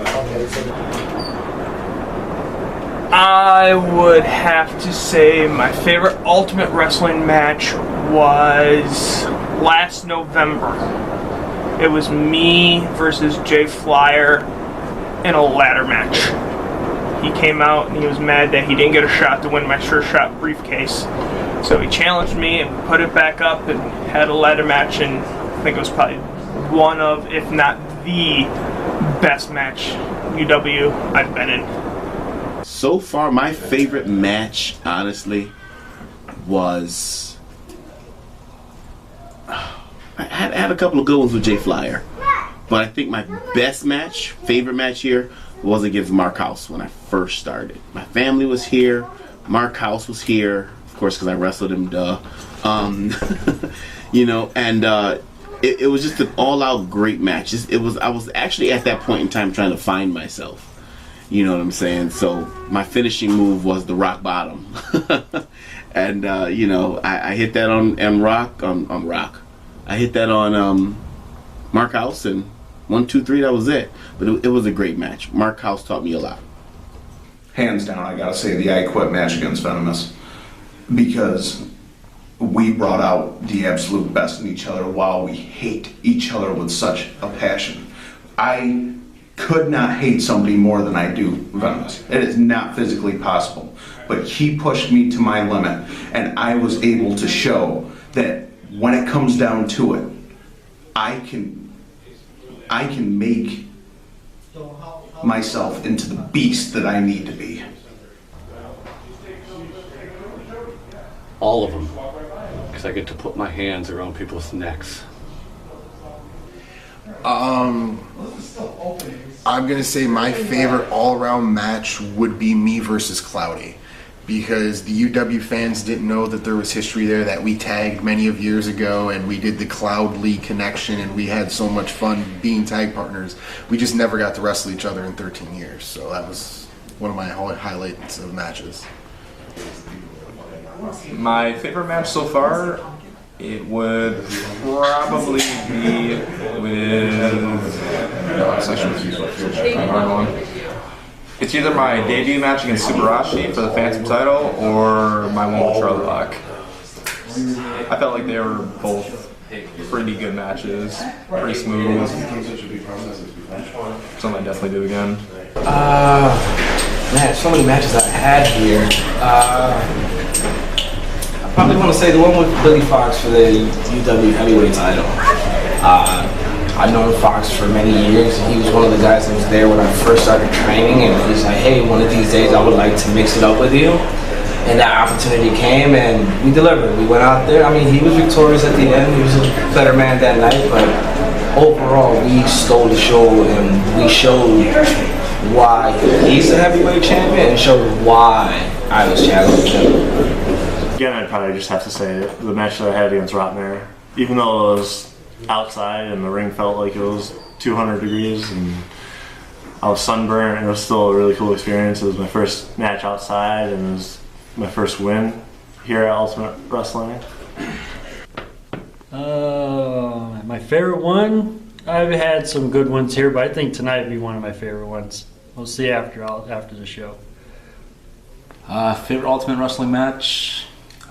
S17: I would have to say my favorite Ultimate Wrestling match was last November. It was me versus Jay Flyer in a ladder match. He came out and he was mad that he didn't get a shot to win my Sure Shot briefcase. So he challenged me and put it back up and had a ladder match, and I think it was probably one of, if not the best match UW I've been in.
S18: So far, my favorite match, honestly, was... I had a couple of good ones with Jay Flyer, but I think my best match, favorite match here, was against Mark House when I first started. My family was here, Mark House was here, of course, because I wrestled him, duh. You know, and it was just an all-out great match. I was actually at that point in time trying to find myself. You know what I'm saying? So my finishing move was the rock bottom. And, you know, I hit that on Rock. I hit that on Mark House, and 1, 2, 3, that was it. But it was a great match. Mark House taught me a lot.
S1: Hands down, I gotta say the I Quit match against Venomous, because we brought out the absolute best in each other while we hate each other with such a passion. I could not hate somebody more than I do Venomous. It is not physically possible. But he pushed me to my limit, and I was able to show that when it comes down to it, I can make myself into the beast that I need to be.
S6: All of them, because I get to put my hands around people's necks.
S19: I'm gonna say my favorite all-around match would be me versus Cloudy, because the UW fans didn't know that there was history there, that we tagged many of years ago, and we did the Cloud League connection, and we had so much fun being tag partners. We just never got to wrestle each other in 13 years, so that was one of my highlights of matches.
S20: My favorite match so far, it would probably be with. It's either my debut match against Subarashi for the Phantom title or my one with Charlie Locke. I felt like they were both pretty good matches, pretty smooth. Something I definitely do again.
S7: Man, so many matches I had here. I probably want to say the one with Billy Fox for the UW heavyweight title. I've known Fox for many years. He was one of the guys that was there when I first started training, and he's like, hey, one of these days I would like to mix it up with you. And that opportunity came, and we delivered. We went out there. I mean, he was victorious at the end. He was a better man that night, but overall, we stole the show, and we showed why he's the heavyweight champion and showed why I was challenging him.
S21: Again, I'd probably just have to say the match that I had against Rotner, even though it was outside and the ring felt like it was 200 degrees and I was sunburned, it was still a really cool experience. It was my first match outside and it was my first win here at Ultimate Wrestling.
S22: My favorite one? I've had some good ones here, but I think tonight would be one of my favorite ones. We'll see after the show.
S23: Favorite Ultimate Wrestling match?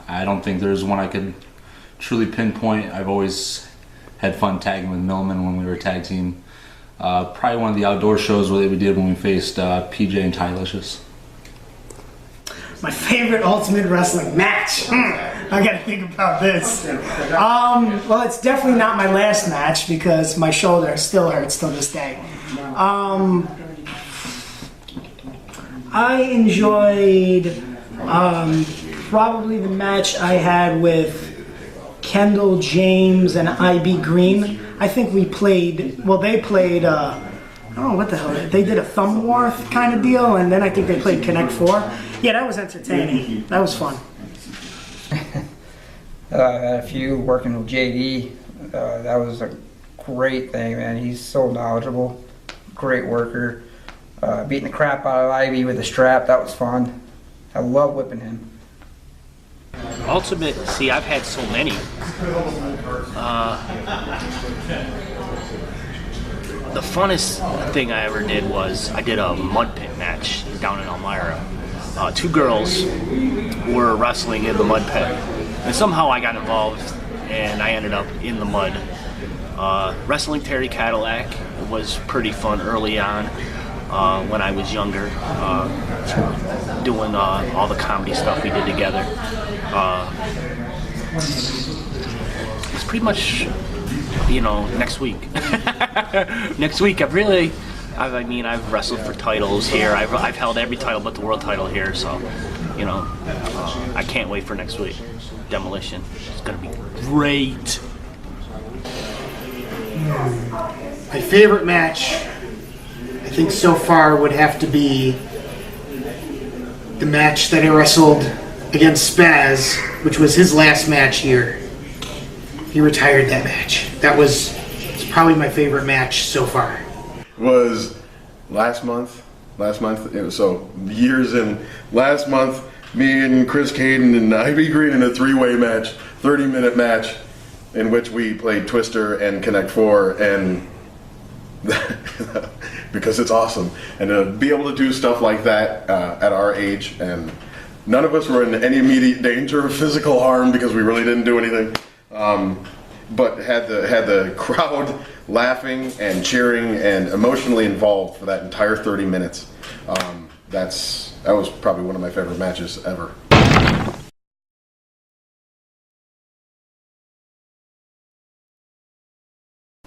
S23: I don't think there's one I could truly pinpoint. I've always had fun tagging with Millman when we were a tag team. Probably one of the outdoor shows that we did when we faced PJ and Tylicious.
S24: My favorite Ultimate Wrestling match. I gotta think about this. Well, it's definitely not my last match because my shoulder still hurts till this day. I enjoyed probably the match I had with Kendall James and IB Green. I think we played, well, they played, I don't know what the hell, they did a thumb war kind of deal, and then I think they played Connect 4. Yeah, that was entertaining. That was fun.
S25: I had a few working with JD. That was a great thing, man. He's so knowledgeable, great worker. Beating the crap out of Ivy with a strap, that was fun. I love whipping him.
S26: Ultimate, see, I've had so many. The funnest thing I ever did was I did a mud pit match down in Elmira. Two girls were wrestling in the mud pit, and somehow I got involved and I ended up in the mud. Wrestling Terry Cadillac was pretty fun early on. When I was younger, doing all the comedy stuff we did together. It's pretty much, next week. Next week, I've wrestled for titles here. I've held every title but the world title here, so, I can't wait for next week. Demolition. It's gonna be great.
S12: My favorite match, I think so far, would have to be the match that I wrestled against Spaz, which was his last match here. He retired that match. It's probably my favorite match so far.
S4: Was last month. It was so years in. Last month, me and Chris Caden and Ivy Green in a three-way match, 30-minute match, in which we played Twister and Connect 4, and because it's awesome, and to be able to do stuff like that at our age, and none of us were in any immediate danger of physical harm because we really didn't do anything, but had the crowd laughing and cheering and emotionally involved for that entire 30 minutes. That was probably one of my favorite matches ever.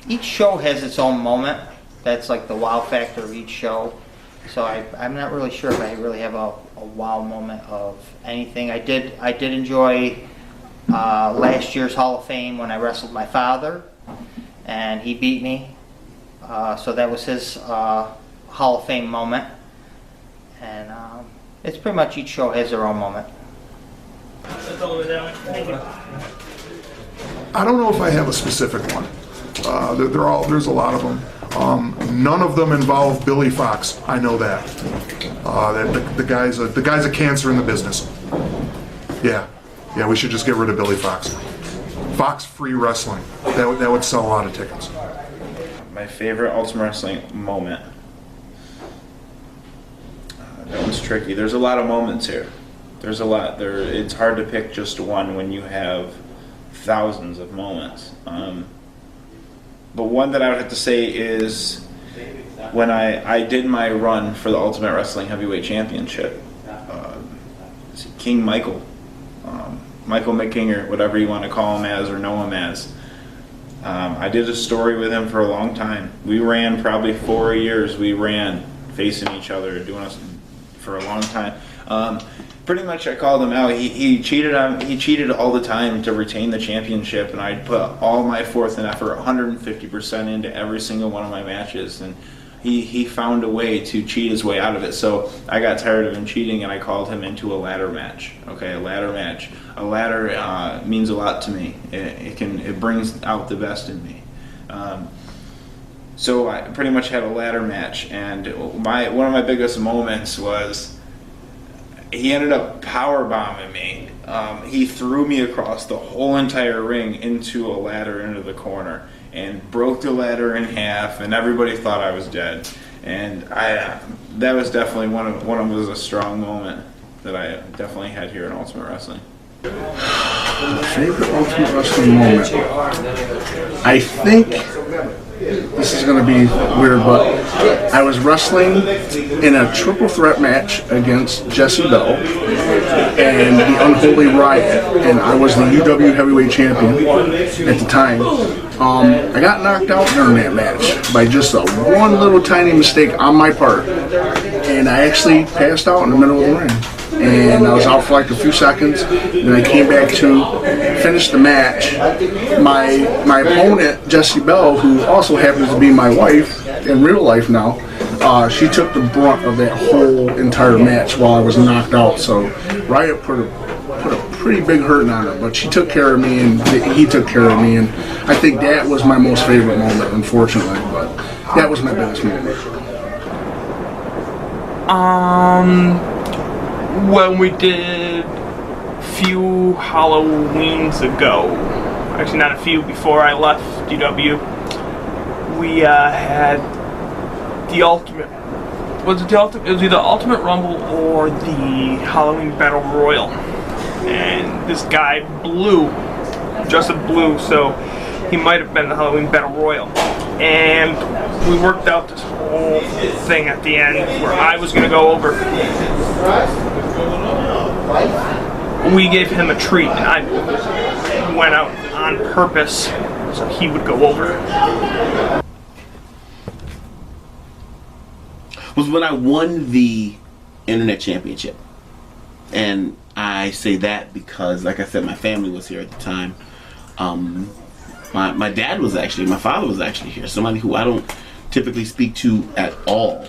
S14: Each show has its own moment. That's like the wow factor of each show. So I'm not really sure if I really have a wow moment of anything. I did enjoy last year's Hall of Fame when I wrestled my father, and he beat me. So that was his Hall of Fame moment. And it's pretty much each show has their own moment.
S15: I don't know if I have a specific one. There's a lot of them. None of them involve Billy Fox. I know that. The guy's a cancer in the business. Yeah, we should just get rid of Billy Fox. Fox Free Wrestling. That would sell a lot of tickets.
S16: My favorite Ultimate Wrestling moment. That was tricky. There's a lot of moments here. There's a lot. It's hard to pick just one when you have thousands of moments. But one that I would have to say is when I did my run for the Ultimate Wrestling Heavyweight Championship. King Michael. Michael McKinger, whatever you want to call him as or know him as. I did a story with him for a long time. We ran probably 4 years. We ran facing each other, doing us for a long time. Pretty much, I called him out. He cheated all the time to retain the championship, and I put all my forth and effort, 150% into every single one of my matches, and he found a way to cheat his way out of it. So I got tired of him cheating, and I called him into a ladder match. Okay, a ladder match. A ladder means a lot to me. It brings out the best in me. So I pretty much had a ladder match, and one of my biggest moments was he ended up power bombing me. He threw me across the whole entire ring into a ladder into the corner and broke the ladder in half, and everybody thought I was dead. And that was definitely one of was a strong moment that I definitely had here in Ultimate Wrestling.
S11: Favorite Ultimate Wrestling moment? I think this is going to be weird, but I was wrestling in a triple threat match against Jesse Bell and the Unholy Riot, and I was the UW Heavyweight Champion at the time. I got knocked out during that match by just one little tiny mistake on my part, and I actually passed out in the middle of the ring. And I was out for like a few seconds, and I came back to finish the match. My opponent, Jessie Bell, who also happens to be my wife in real life now, she took the brunt of that whole entire match while I was knocked out. So Riot put a pretty big hurting on her, but she took care of me, and he took care of me, and I think that was my most favorite moment, unfortunately, but that was my biggest moment.
S17: When we did a few Halloweens ago, actually not a few, before I left UW, we had the Ultimate, was it the Ultimate? It was either Ultimate Rumble or the Halloween Battle Royal. And this guy dressed in blue, so he might have been the Halloween Battle Royal. And we worked out this whole thing at the end where I was going to go over. We gave him a treat, and I went out on purpose so he would go over.
S18: Was when I won the Internet Championship. And I say that because, like I said, my family was here at the time. My dad was actually, my father was actually here. Somebody who I don't typically speak to at all,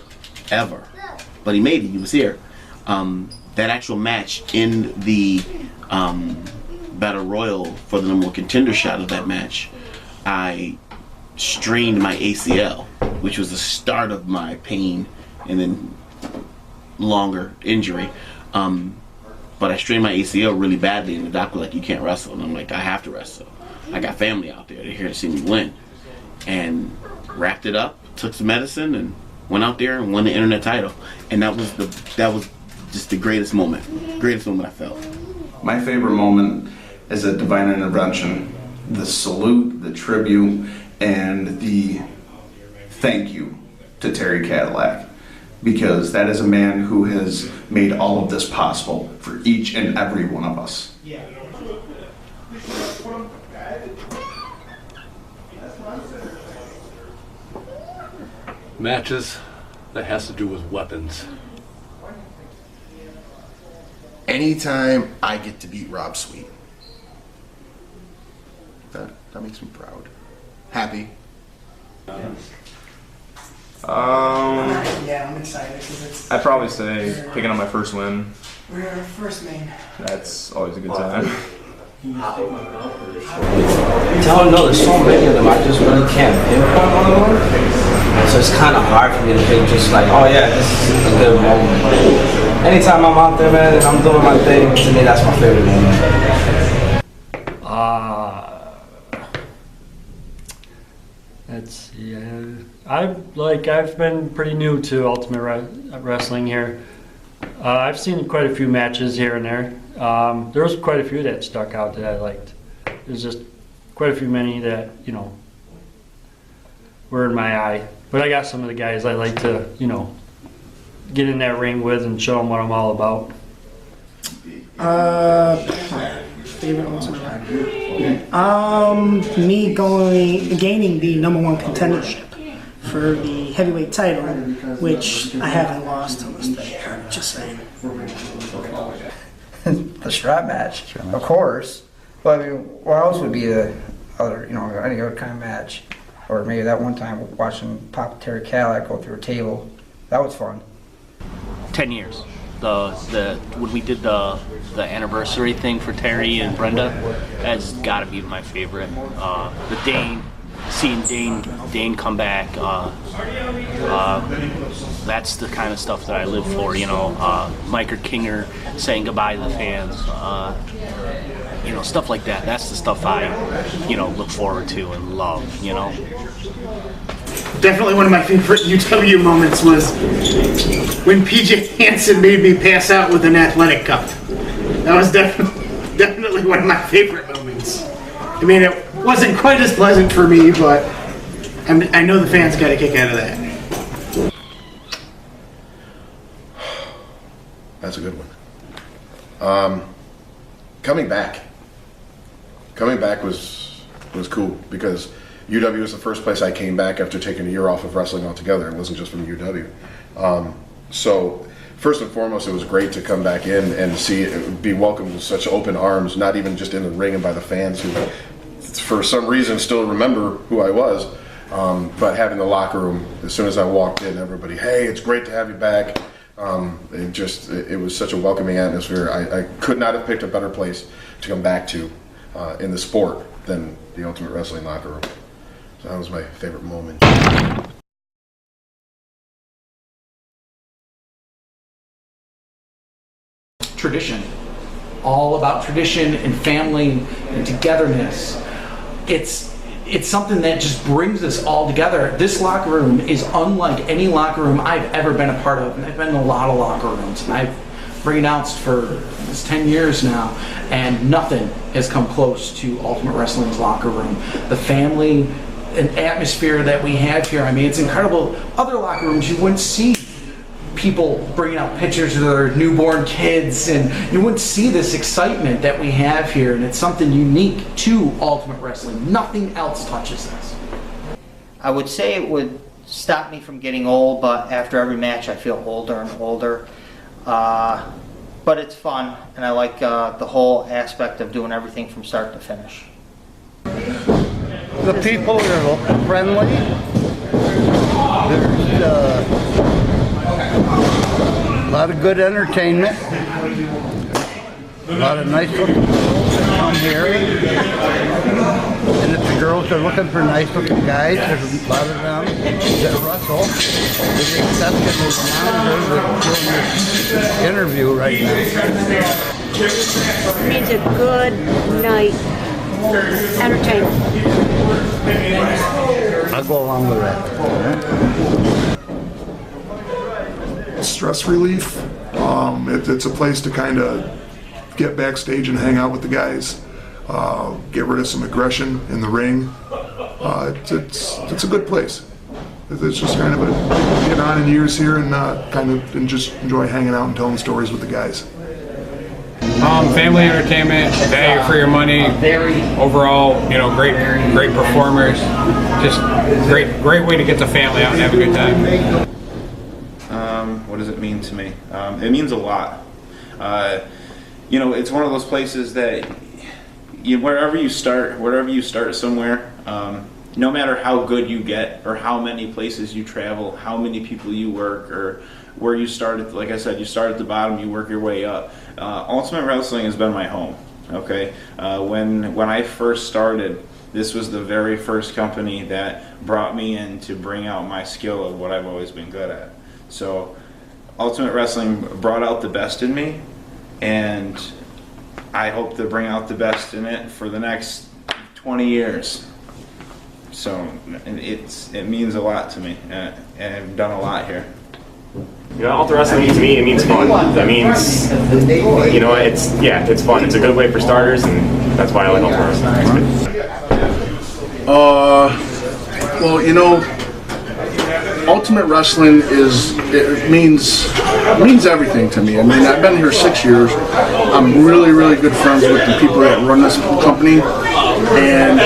S18: ever. But he made it, he was here. That actual match in the Battle Royal for the number one contender shot of that match, I strained my ACL, which was the start of my pain and then longer injury. But I strained my ACL really badly, and the doctor was like, you can't wrestle. And I'm like, I have to wrestle. I got family out there. They're here to see me win. And wrapped it up, took some medicine, and went out there and won the Internet title. And that was just the greatest moment I felt.
S1: My favorite moment is at Divine Intervention. The salute, the tribute, and the thank you to Terry Cadillac, because that is a man who has made all of this possible for each and every one of us.
S6: Matches that has to do with weapons.
S19: Anytime I get to beat Rob Sweet, that makes me proud. Happy.
S12: Yeah, I'm excited because it's.
S20: I'd probably say picking up my first win.
S12: We're first main.
S20: That's always a good time.
S7: Tell them no, there's so many of them, I just really can't pinpoint one. So it's kind of hard for me to think just like, oh yeah, this is a good moment. Anytime I'm out there, man, and I'm doing my thing, to me that's my favorite moment.
S22: Let's see. I've been pretty new to Ultimate Wrestling here. I've seen quite a few matches here and there. There was quite a few that stuck out that I liked. There's just quite a few many that, you know, were in my eye. But I got some of the guys I like to, you know, get in that ring with and show them what I'm all about.
S12: Favorite Ultimate Wrestling? Me gaining the #1 contendership for the heavyweight title, which I haven't lost till this day. Just saying.
S25: The strap match, of course. But I mean, what else would be a other, you know, any other kind of match? Or maybe that one time watching Papa Terry Cadillac go through a table. That was fun.
S26: 10 years. When we did the anniversary thing for Terry and Brenda, that's got to be my favorite. The seeing Dane come back, that's the kind of stuff that I live for. You know, Mike or Kinger saying goodbye to the fans. You know, stuff like that. That's the stuff I, you know, look forward to and love. You know.
S12: Definitely one of my favorite UW moments was when PJ Hansen made me pass out with an athletic cup. That was definitely one of my favorite moments. I mean, it wasn't quite as pleasant for me, but I know the fans got a kick out of that.
S4: That's a good one. Coming back was cool because UW was the first place I came back after taking a year off of wrestling altogether. It wasn't just from UW. So first and foremost, it was great to come back in and be welcomed with such open arms, not even just in the ring and by the fans who, for some reason, still remember who I was. But having the locker room, as soon as I walked in, everybody, hey, it's great to have you back. It was such a welcoming atmosphere. I could not have picked a better place to come back to in the sport than the Ultimate Wrestling locker room. So that was my favorite moment.
S2: Tradition. All about tradition and family and togetherness. It's something that just brings us all together. This locker room is unlike any locker room I've ever been a part of. And I've been in a lot of locker rooms. And I've ring-announced for 10 years now. And nothing has come close to Ultimate Wrestling's locker room. The family and atmosphere that we have here, I mean, it's incredible. Other locker rooms, you wouldn't see people bringing out pictures of their newborn kids, and you wouldn't see this excitement that we have here, and it's something unique to Ultimate Wrestling. Nothing else touches this.
S14: I would say it would stop me from getting old, but after every match I feel older and older. But it's fun, and I like the whole aspect of doing everything from start to finish.
S5: The people are friendly. There's a lot of good entertainment. A lot of nice looking girls that come here. And if the girls are looking for nice looking guys, there's a lot of them that wrestle. With the exception of the monitors that are doing this interview right now.
S8: It means a good night entertainment.
S5: I'll go along with that.
S15: Stress relief. It's a place to kind of get backstage and hang out with the guys, get rid of some aggression in the ring, it's a good place. It's just kind of getting on in years here and and just enjoy hanging out and telling stories with the guys.
S3: Family entertainment, value for your money. Overall, great performers. Just great way to get the family out and have a good time.
S9: What does it mean to me? It means a lot. It's one of those places that wherever you start somewhere, no matter how good you get or how many places you travel, how many people you work, or where you started, like I said, you start at the bottom, you work your way up. Ultimate Wrestling has been my home. Okay, when I first started, this was the very first company that brought me in to bring out my skill of what I've always been good at. So Ultimate Wrestling brought out the best in me, and I hope to bring out the best in it for the next 20 years. So it means a lot to me, and I've done a lot here.
S10: Ultimate Wrestling to me, it means fun. It means, it's fun. It's a good way for starters, and that's why I like Ultimate Wrestling.
S11: Ultimate Wrestling means everything to me. I mean, I've been here 6 years. I'm really, really good friends with the people that run this company, and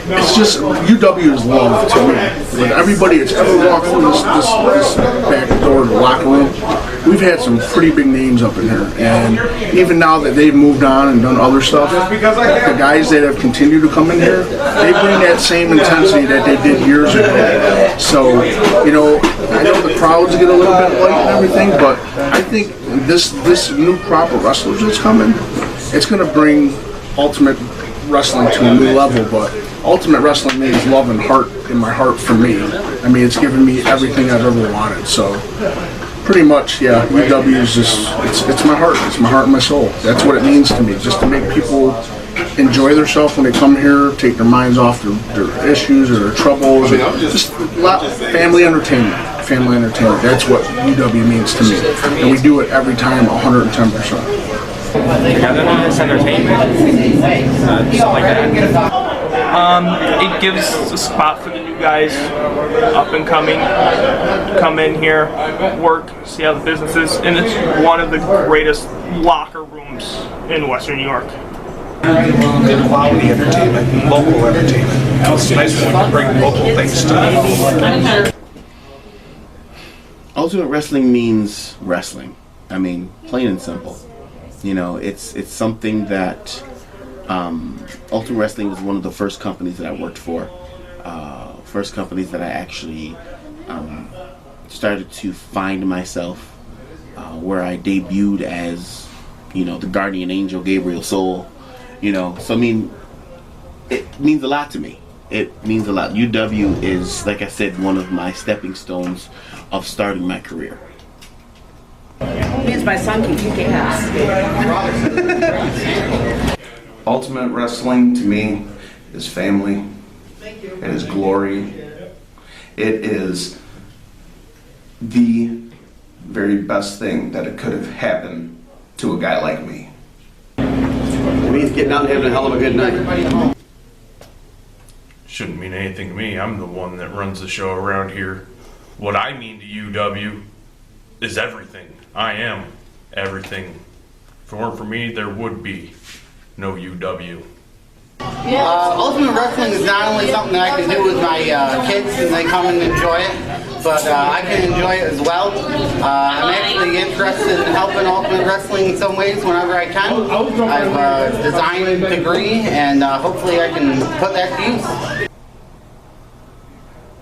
S11: it's just UW is love to me. With everybody that's ever walked through this back door of the locker room, we've had some pretty big names up in here, and even now that they've moved on and done other stuff, the guys that have continued to come in here, they bring that same intensity that they did years ago. So, I know the crowds get a little bit light and everything, but I think this new crop of wrestlers that's coming, it's going to bring Ultimate Wrestling to a new level. But Ultimate Wrestling means love and heart in my heart for me. I mean, it's given me everything I've ever wanted. So pretty much, yeah, UW is just, it's my heart. It's my heart and my soul. That's what it means to me, just to make people enjoy themselves when they come here, take their minds off their issues or their troubles. Or just a lot family entertainment. Family entertainment. That's what UW means to me. And we do it every time 110%.
S17: Togetherness, entertainment, stuff like that. It gives a spot for the new guys up and coming, come in here, work, see how the business is, and it's one of the greatest locker rooms in Western New York.
S13: Good quality entertainment, local entertainment. It's nice when you bring local things to the
S18: Ultimate Wrestling means wrestling. I mean, plain and simple. It's something that Ultimate Wrestling was one of the first companies that I worked for. First companies that I actually started to find myself, where I debuted as, the guardian angel Gabriel Soul. So I mean, it means a lot to me. It means a lot. UW is, like I said, one of my stepping stones of starting my career.
S21: It means my son can kick ass.
S1: Ultimate Wrestling to me is family. It is glory. It is the very best thing that it could have happened to a guy like me.
S23: It means getting out and having a hell of a good night.
S27: Shouldn't mean anything to me. I'm the one that runs the show around here. What I mean to UW is everything. I am everything. If it weren't for me, there would be no UW.
S12: Ultimate Wrestling is not only something that I can do with my kids and they come and enjoy it, but I can enjoy it as well. I'm actually interested in helping Ultimate Wrestling in some ways whenever I can. I have a design degree, and hopefully I can put that to use.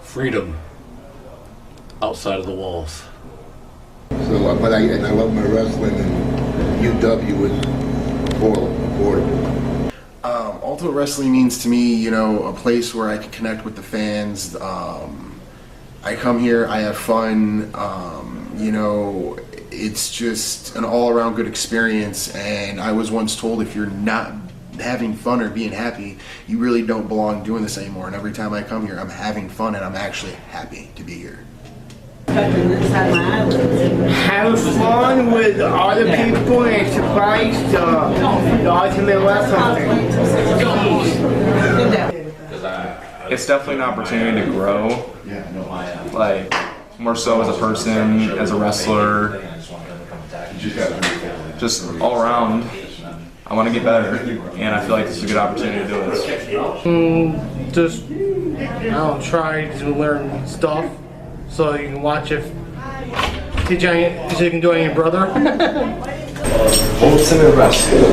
S6: Freedom outside of the walls.
S28: So, but I love my wrestling, and UW is affordable.
S19: Ultimate Wrestling means to me, a place where I can connect with the fans. I come here, I have fun. It's just an all-around good experience. And I was once told, if you're not having fun or being happy, you really don't belong doing this anymore. And every time I come here, I'm having fun and I'm actually happy to be here.
S29: Have fun with other people and surprise the Ultimate Wrestling.
S30: Because
S2: it's definitely an opportunity to grow, like more so as a person, as a wrestler, just all around. I want to get better, and I feel like this is a good opportunity to do it.
S4: Just, I don't try to learn stuff so you can watch if teach so you can do it on your brother.
S7: Ultimate Wrestling.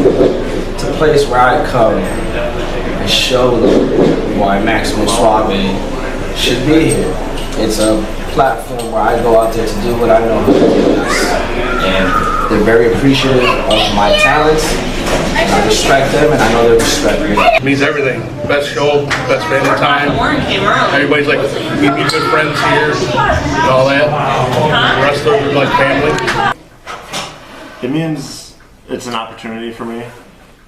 S7: It's a place where I come and show them why Maximum Suave should be here. It's a platform where I go out there to do what I know how to do best. And they're very appreciative of my talents. I respect them, and I know they respect me.
S4: It means everything. Best show, best family time. Everybody's like, we be good friends here and all that. The wrestlers are like family.
S16: It means it's an opportunity for me,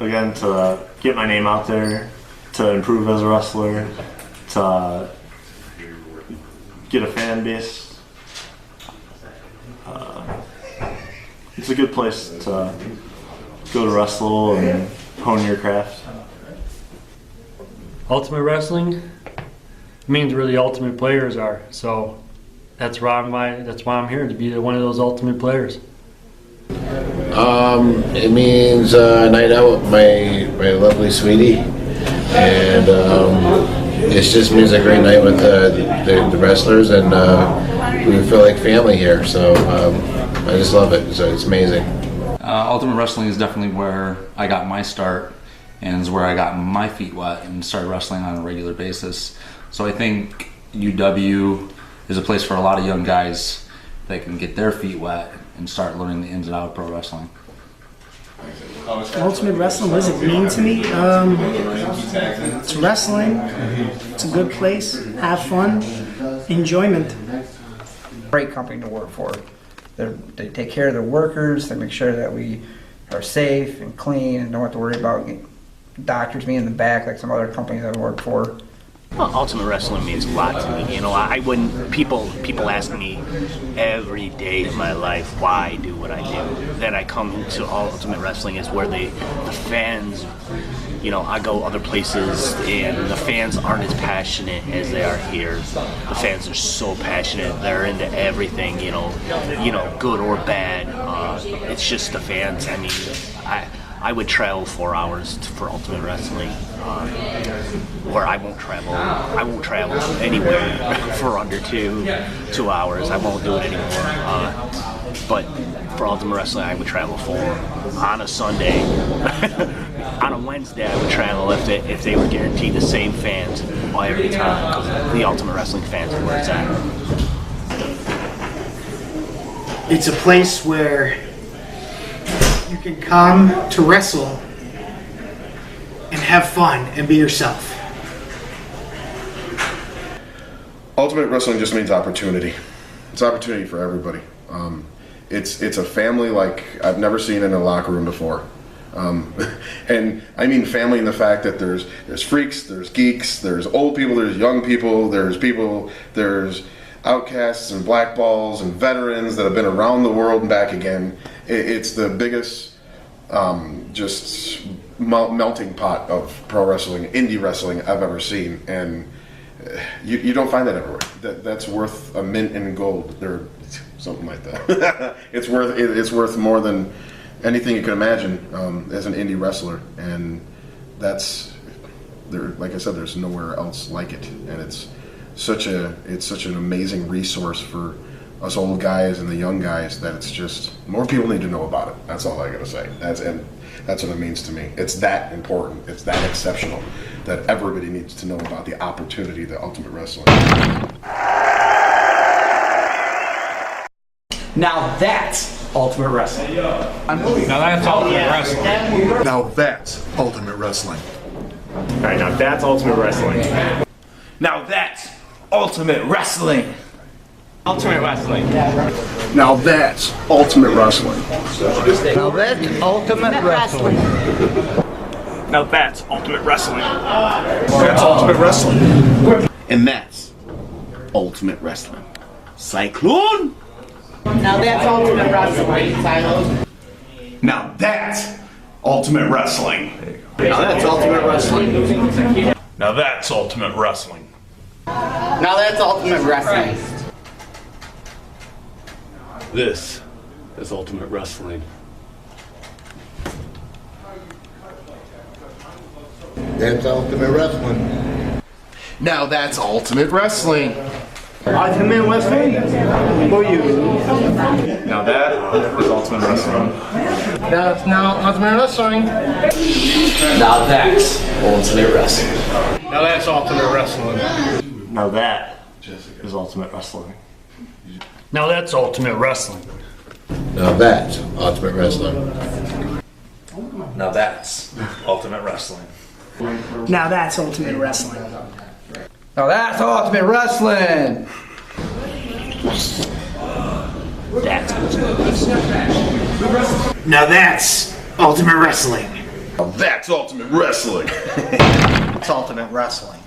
S16: again, to get my name out there, to improve as a wrestler, to get a fan base. It's a good place to go to wrestle and hone your craft.
S20: Ultimate Wrestling means where the ultimate players are. So that's why I'm here, to be one of those ultimate players.
S19: It means a night out with my lovely sweetie, and it just means a great night with the wrestlers, and we feel like family here. So I just love it. So it's amazing.
S22: Ultimate Wrestling is definitely where I got my start, and is where I got my feet wet and started wrestling on a regular basis. So I think UW is a place for a lot of young guys that can get their feet wet and start learning the ins and outs of pro wrestling.
S12: Ultimate Wrestling, what does it mean to me? It's wrestling. It's a good place. Have fun. Enjoyment.
S24: Great company to work for. They take care of their workers. They make sure that we are safe and clean and don't have to worry about doctors being in the back like some other companies I've worked for.
S25: Well, Ultimate Wrestling means a lot to me. You know, I wouldn't. People ask me every day of my life why I do what I do. Then I come to Ultimate Wrestling is where the fans. You know, I go other places and the fans aren't as passionate as they are here. The fans are so passionate. They're into everything. You know, good or bad. It's just the fans. I mean, I would travel 4 hours for Ultimate Wrestling, where I won't travel. I won't travel anywhere for under two hours. I won't do it anymore. But for Ultimate Wrestling, I would travel 4 on a Sunday. On a Wednesday, I would travel if they were guaranteed the same fans every time, because the Ultimate Wrestling fans are where it's at.
S12: It's a place where you can come to wrestle and have fun and be yourself.
S15: Ultimate Wrestling just means opportunity. It's opportunity for everybody. It's a family like I've never seen in a locker room before. And I mean family in the fact that there's freaks, there's geeks, there's old people, there's young people, there's outcasts and blackballs and veterans that have been around the world and back again. It's the biggest just melting pot of pro wrestling, indie wrestling I've ever seen, and you don't find that everywhere. That's worth a mint in gold, or something like that. It's worth more than anything you can imagine as an indie wrestler, and that's there. Like I said, there's nowhere else like it, and it's such an amazing resource for us old guys and the young guys that it's just more people need to know about it. That's all I gotta say. That's what it means to me. It's that important. It's that exceptional that everybody needs to know about the opportunity that Ultimate Wrestling.
S26: Now that's Ultimate Wrestling.
S3: Now that's Ultimate Wrestling.
S15: Now that's Ultimate Wrestling.
S10: All right, now that's Ultimate Wrestling.
S26: Now that's Ultimate Wrestling.
S3: Ultimate Wrestling.
S15: Now that's Ultimate Wrestling.
S5: Now that's Ultimate Wrestling.
S17: Now that's Ultimate Wrestling.
S15: That's Ultimate Wrestling.
S18: And that's Ultimate Wrestling. Cyclone!
S21: Now that's Ultimate Wrestling.
S1: Now that's Ultimate Wrestling.
S26: Now that's Ultimate Wrestling.
S27: Now that's Ultimate Wrestling.
S12: Now that's Ultimate Wrestling.
S6: This is Ultimate Wrestling.
S5: That's Ultimate Wrestling.
S19: Now that's Ultimate Wrestling.
S12: Ultimate Wrestling for you.
S2: Now that is Ultimate Wrestling.
S12: That's now Ultimate Wrestling.
S7: Now that's Ultimate Wrestling.
S4: Now that's Ultimate Wrestling.
S16: Now that is Ultimate Wrestling.
S20: Now that's Ultimate Wrestling.
S5: Now that's Ultimate Wrestling.
S22: Now that's Ultimate Wrestling.
S21: Now that's Ultimate Wrestling.
S24: Now that's Ultimate Wrestling.
S25: That's Ultimate Wrestling.
S12: Now that's Ultimate Wrestling.
S1: That's Ultimate Wrestling.
S12: It's Ultimate Wrestling.